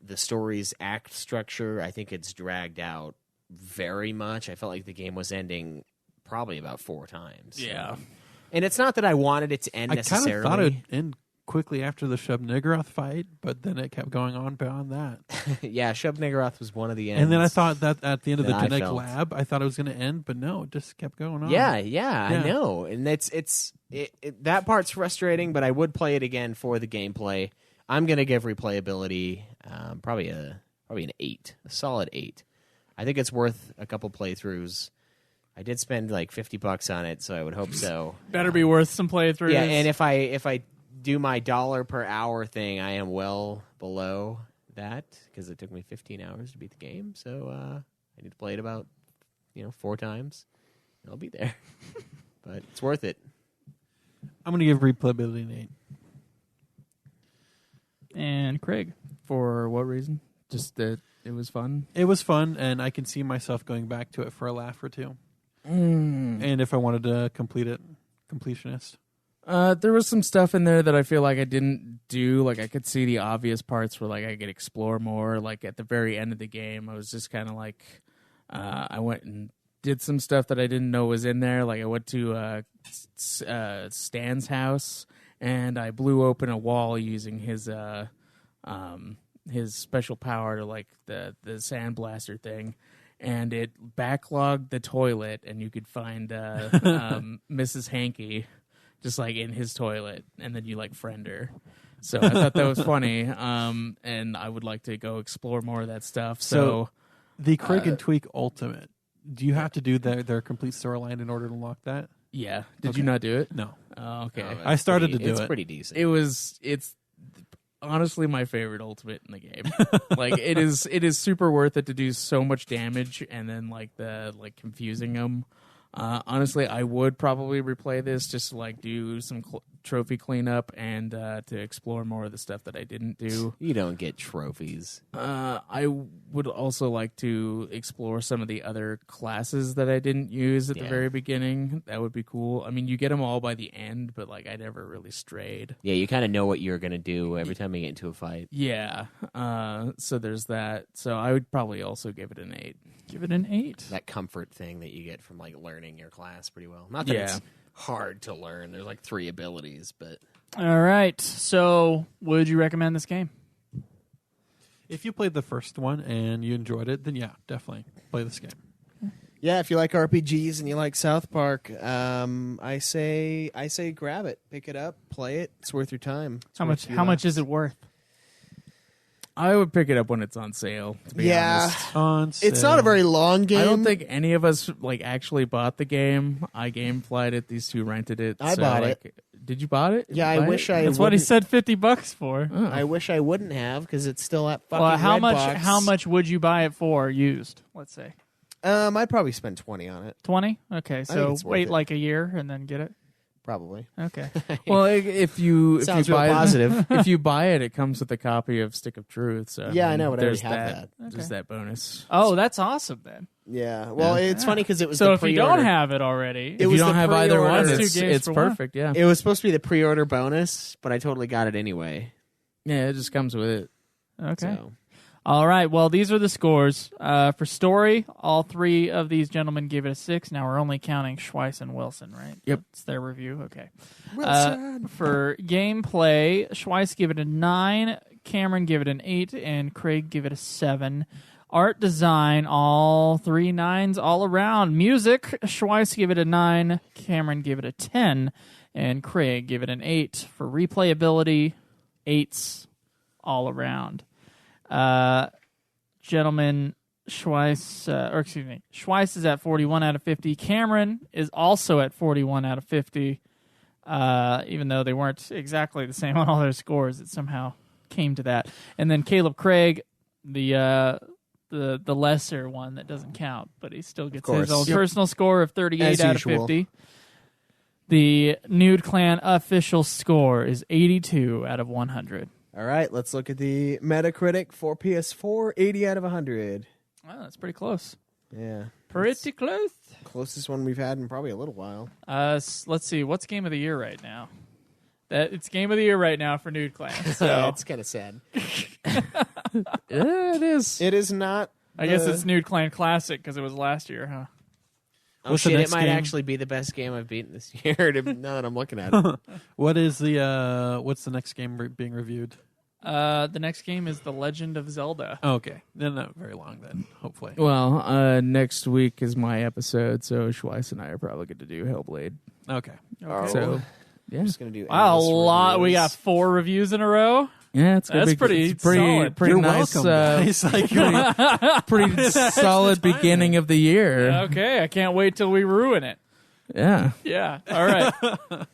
the story's act structure. I think it's dragged out very much. I felt like the game was ending probably about 4 times. Yeah. And it's not that I wanted it to end necessarily. I kind of thought it would end quickly after the Shub-Niggurath fight, but then it kept going on beyond that. Yeah, Shub-Niggurath was one of the ends. And then I thought that at the end of the that I genetic felt. lab, I thought it was going to end, but no, it just kept going on. Yeah, I know. And that part's frustrating, but I would play it again for the gameplay. I'm going to give replayability probably an 8, a solid 8. I think it's worth a couple playthroughs. I did spend like $50 on it, so I would hope so. Better be worth some playthroughs. Yeah, and if I do my $1 per hour thing, I am well below that because it took me 15 hours to beat the game. So I need to play it about 4 times, and I'll be there. But it's worth it. I'm going to give replayability an 8. And Craig. For what reason? Just that it was fun? It was fun, and I can see myself going back to it for a laugh or two. And if I wanted to complete it, completionist. There was some stuff in there that I feel like I didn't do. Like I could see the obvious parts where like I could explore more. Like at the very end of the game, I was just kind of like, I went and did some stuff that I didn't know was in there. Like I went to Stan's house and I blew open a wall using his special power to like the sandblaster thing. And it backlogged the toilet, and you could find Mrs. Hankey just like in his toilet, and then you like friend her. So I thought that was funny, and I would like to go explore more of that stuff. So the Craig and Tweak Ultimate, do you have to do their complete storyline in order to unlock that? Yeah. Did you not do it? No. Oh, okay. I started to do it. It's pretty decent. It's honestly my favorite ultimate in the game. Like it is super worth it to do so much damage and then like confusing them. Honestly, I would probably replay this just to like do some trophy cleanup and to explore more of the stuff that I didn't do. You don't get trophies. I would also like to explore some of the other classes that I didn't use at the very beginning. That would be cool. I mean, you get them all by the end, but like I never really strayed. Yeah, you kind of know what you're going to do every time you get into a fight. Yeah. So there's that. So I would probably also give it an 8. Give it an 8. That comfort thing that you get from like learning your class pretty well. Not that it's hard to learn. There's like 3 abilities, but All right. So, would you recommend this game? If you played the first one and you enjoyed it, then yeah, definitely play this game. yeah, if you like RPGs and you like South Park, I say grab it, pick it up, play it. It's worth your time. It's How worth much? How much is it worth? I would pick it up when it's on sale. To be honest. On sale. It's not a very long game. I don't think any of us like actually bought the game. I gameflied it. These two rented it. I bought it. Did you bought it? Yeah, I wish I. That's what he said. $50 for. Oh. I wish I wouldn't have because it's still at fucking Well, how Redbox. much? How much would you buy it for used? Let's say I'd probably spend 20 on it. 20. Okay, so it's worth wait it. like a year and then get it. Probably. Okay. Well, if you Sounds real buy positive. it, if you buy it, it comes with a copy of Stick of Truth. So Yeah, I know, but I there's already have that. There's that bonus. Oh, that's awesome then. Yeah. Well, it's funny because it was So the if you pre-order. don't have it already, If you was don't the have either one, pre-order. it's, Two games it's for one. perfect. Yeah, It was supposed to be the pre-order bonus, but I totally got it anyway. yeah, it just comes with it. okay. So. All right. Well, these are the scores. For story, all 3 of these gentlemen gave it a 6. Now we're only counting Schweiss and Wilson, right? Yep. It's their review. Okay. Wilson. For gameplay, Schweiss gave it a 9, Cameron gave it an 8, and Craig gave it a 7. Art design, all 3 9s all around. Music, Schweiss gave it a 9, Cameron gave it a 10, and Craig gave it an 8. For replayability, 8s all around. Gentlemen, Schweiss is at 41 out of 50. Cameron is also at 41 out of 50. Even though they weren't exactly the same on all their scores, it somehow came to that. And then Caleb Craig, the lesser one that doesn't count, but he still gets course. his own Yep. personal score of 38 As out usual. of 50. The Nude Clan official score is 82 out of 100. All right, let's look at the Metacritic for PS4, 80 out of 100. Wow, that's pretty close. Yeah. Pretty close. Closest one we've had in probably a little while. Let's see. What's Game of the Year right now? It's Game of the Year right now for Nude Clan. So It's kind of sad. Yeah, it is. It is not. I guess it's Nude Clan Classic because it was last year, huh? Oh, What's the shit, it next might game? actually be the best game I've beaten this year, now that I'm looking at it. What is the what's the next game being reviewed? The next game is The Legend of Zelda. Oh, okay, then not very long then. Hopefully. Well, next week is my episode, so Schweiss and I are probably going to do Hellblade. Okay. So, yeah. I'm just gonna do. Wow, a endless lot. We reviews. got 4 reviews in a row. Yeah, it's gonna That's be pretty it's pretty solid. pretty You're nice. welcome, guys. Like, Pretty solid beginning of the year. Okay, I can't wait till we ruin it. Yeah. Yeah. All right.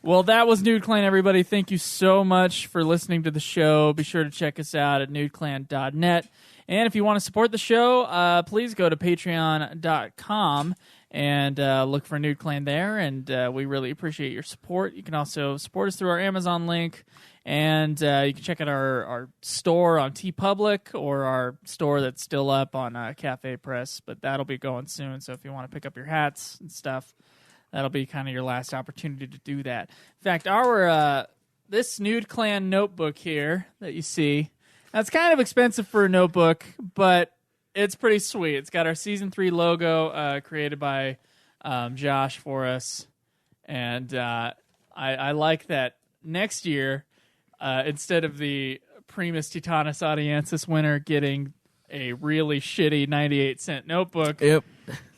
Well, that was Nude Clan, everybody. Thank you so much for listening to the show. Be sure to check us out at nudeclan.net. And if you want to support the show, please go to patreon.com and look for Nude Clan there. And we really appreciate your support. You can also support us through our Amazon link. And you can check out our store on TeePublic or our store that's still up on Cafe Press. But that'll be going soon. So if you want to pick up your hats and stuff, that'll be kind of your last opportunity to do that. In fact, our this Nude Clan notebook here that you see, that's kind of expensive for a notebook, but it's pretty sweet. It's got our Season 3 logo created by Josh for us. And I like that next year, instead of the Primus Titanus Audiensis winner getting a really shitty 98-cent notebook. Yep.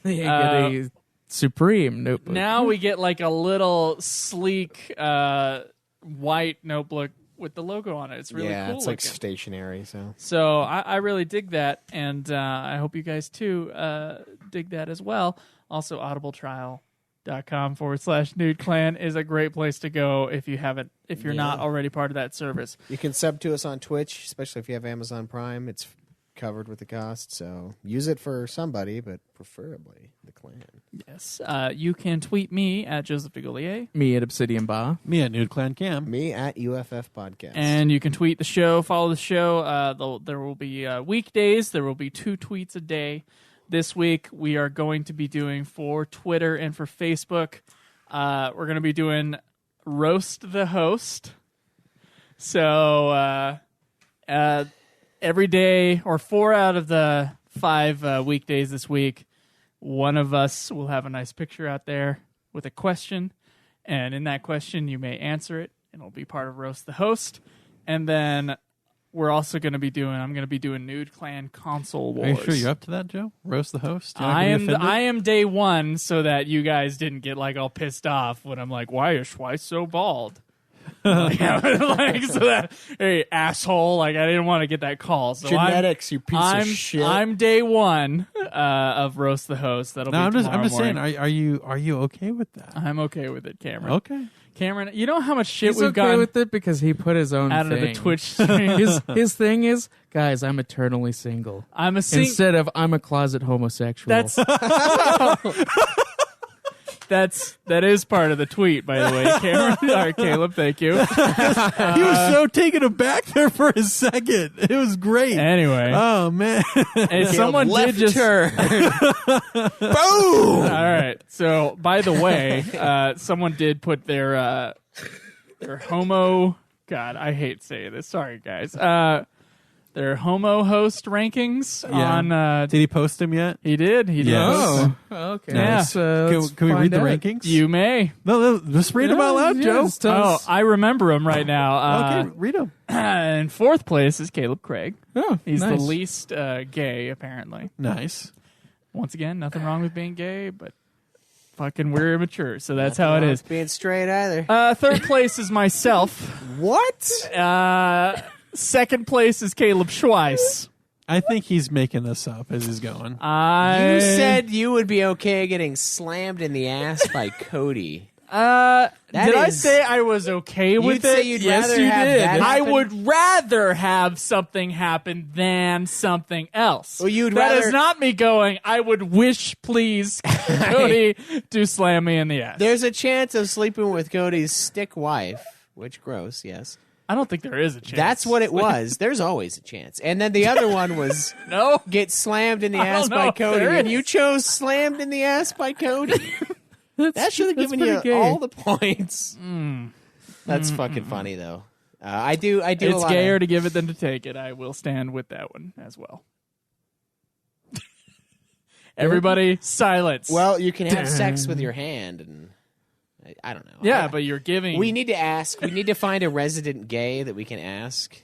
They get a Supreme notebook. Now we get like a little sleek white notebook with the logo on it. It's really yeah, cool. it's like looking. stationary. So I really dig that, and I hope you guys too dig that as well. Also, audibletrial.com/Nude Clan is a great place to go if you're not already part of that service. You can sub to us on Twitch, especially if you have Amazon Prime. It's covered with the cost, so use it for somebody, but preferably the clan. Yes. You can tweet me at Joseph DeGaulier. Me at Obsidian Ba. Me at Nude Clan Cam. Me at UFF Podcast. And you can tweet the show, follow the show. There will be weekdays. There will be 2 tweets a day. This week, we are going to be doing for Twitter and for Facebook. We're going to be doing Roast the Host. So every day, or 4 out of the 5 weekdays this week, one of us will have a nice picture out there with a question. And in that question, you may answer it, and it'll be part of Roast the Host. And then we're also going to be I'm going to be doing Nude Clan Console Wars. Are you sure you're up to that, Joe? Roast the host? You're not I gonna be am. offended? I am day 1, so that you guys didn't get like all pissed off when I'm like, "Why is Schweiss so bald?" like, so that, hey, asshole! Like, I didn't want to get that call. So Genetics, you piece of shit. I'm day 1 of Roast the Host. That'll No, be I'm just saying. morning. Are you okay with that? I'm okay with it, Cameron. Okay. Cameron, you know how much shit He's we've okay gotten with it because he put his own out thing. of the Twitch stream. His thing is, guys, I'm eternally single. I'm a Instead of I'm a closet homosexual. That is part of the tweet, by the way, Cameron. Or Caleb, thank you. He was so taken aback there for a second. It was great. Anyway, Oh man. and someone did just Boom! All right. So, by the way, someone did put their homo. God, I hate saying this. Sorry, guys. Their homo host rankings on. Did he post them yet? He did. He did. Yes. Okay. Nice. Can we read the rankings? You may. No, just read them out loud, Joe. just tell Oh, us. I remember him right now. Okay, read them. In 4th place is Caleb Craig. Oh, He's nice. the least gay, apparently. Nice. Once again, nothing wrong with being gay, but fucking we're immature, so that's how it is. Being straight either. 3rd place is myself. What? 2nd place is Caleb Schweiss. I think he's making this up as he's going. You said you would be okay getting slammed in the ass by Cody. Did I say I was okay with You'd it? say you'd rather have that I happen? would rather have something happen than something else. Well, you'd That rather- is not me going, I would wish, please, Cody, to slam me in the ass. There's a chance of sleeping with Cody's stick wife, which gross, yes. I don't think there is a chance. That's what it was. There's always a chance. And then the other one was No. get slammed in the I don't ass know by if Cody, there and is. you chose slammed in the ass by Cody. That should have that's given you pretty gay. all the points. That's fucking funny, though. I do. a It's lot gayer of, to give it than to take it. I will stand with that one as well. Everybody, silence. Well, you can have sex with your hand, and I don't know. yeah, but you're giving. We need to ask. We need to find a resident gay that we can ask.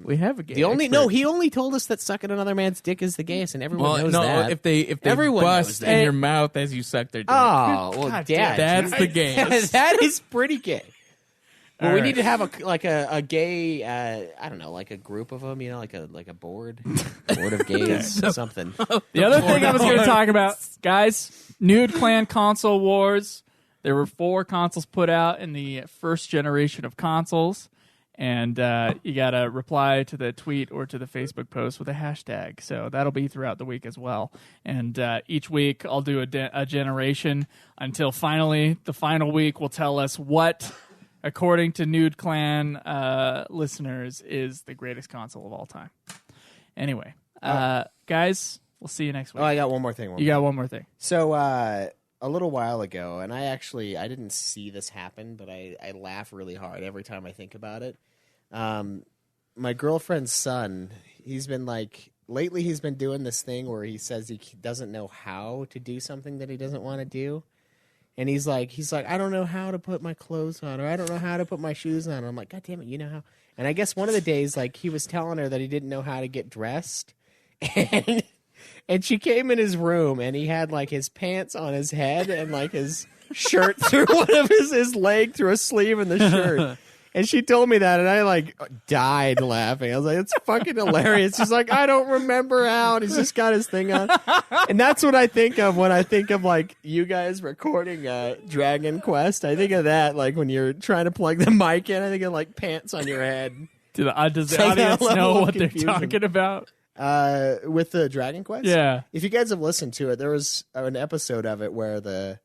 We have a gay The only expert. no, he only told us that sucking another man's dick is the gayest, and everyone Well, knows no, that. if they Everyone knows bust that. in your mouth as you suck their dick. Oh, well, God yeah, That's the gayest. that is pretty gay. Well, All we right. need to have a gay, I don't know, like a group of them, like a board of gays, something. The other thing I was going to talk about, guys, Nude Clan console wars. There were 4 consoles put out in the first generation of consoles, and you got to reply to the tweet or to the Facebook post with a hashtag. So that'll be throughout the week as well. And each week I'll do a generation until finally the final week will tell us what, according to Nude Clan listeners, is the greatest console of all time. Anyway, guys, we'll see you next week. Oh, I got one more thing. You got one more thing. So a little while ago, and I didn't see this happen, but I laugh really hard every time I think about it. My girlfriend's son, he's been doing this thing where he says he doesn't know how to do something that he doesn't want to do. And he's like, I don't know how to put my clothes on, or I don't know how to put my shoes on. And I'm like, God damn it, you know how? And I guess one of the days, like, he was telling her that he didn't know how to get dressed. And she came in his room, and he had, like, his pants on his head and, like, his shirt through one of his leg through a sleeve in the shirt. And she told me that, and I, like, died laughing. I was like, it's fucking hilarious. She's like, I don't remember how, and he's just got his thing on. And that's what I think of when I think of, like, you guys recording Dragon Quest. I think of that, like, when you're trying to plug the mic in. I think of, like, pants on your head. Does the It's like audience that level know of what they're confusion. talking about? With the Dragon Quest? Yeah. If you guys have listened to it, there was an episode of it where the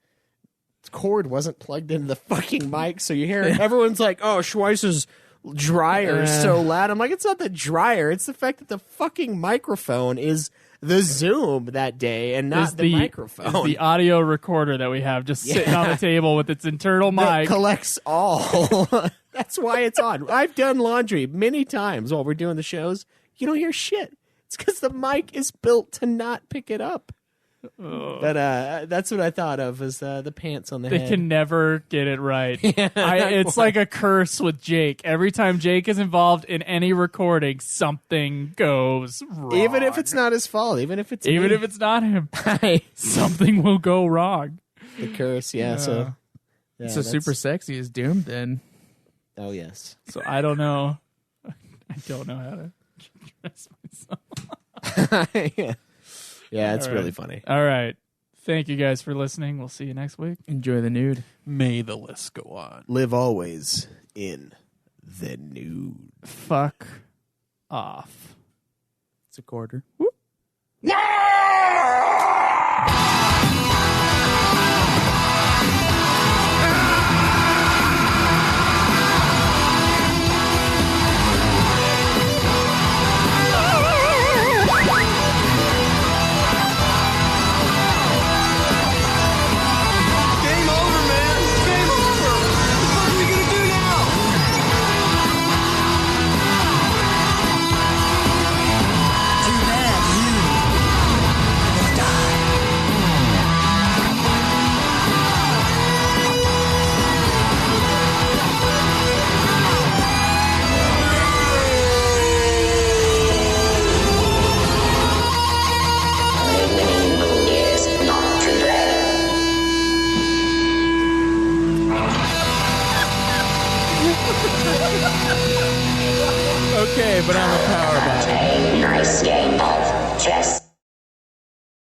cord wasn't plugged into the fucking mic, so you hear everyone's like, oh, Schweiss's dryer is so loud. I'm like, it's not the dryer, it's the fact that the fucking microphone is the Zoom that day and not Is the microphone. is the audio recorder that we have just sitting on the table with its internal that mic. collects all. That's why it's on. I've done laundry many times while we're doing the shows. You don't hear shit. It's because the mic is built to not pick it up. But that's what I thought of as the pants on the They head. can never get it right. It's like a curse with Jake. Every time Jake is involved in any recording, something goes wrong. Even if it's not his fault. Even if it's me. if it's not him, something will go wrong. The curse, yeah. So So super sexy is doomed then. Oh yes. So I don't know. I don't know how to dress myself. Yeah, it's All really right. funny. All right. Thank you guys for listening. We'll see you next week. Enjoy the nude. May the list go on. Live always in the nude. Fuck off. It's a quarter. Game over, man. Game over. What are we gonna do now? Too bad you will die. Winning is not too bad. Okay, but I'm a power bottom. A nice game of chess.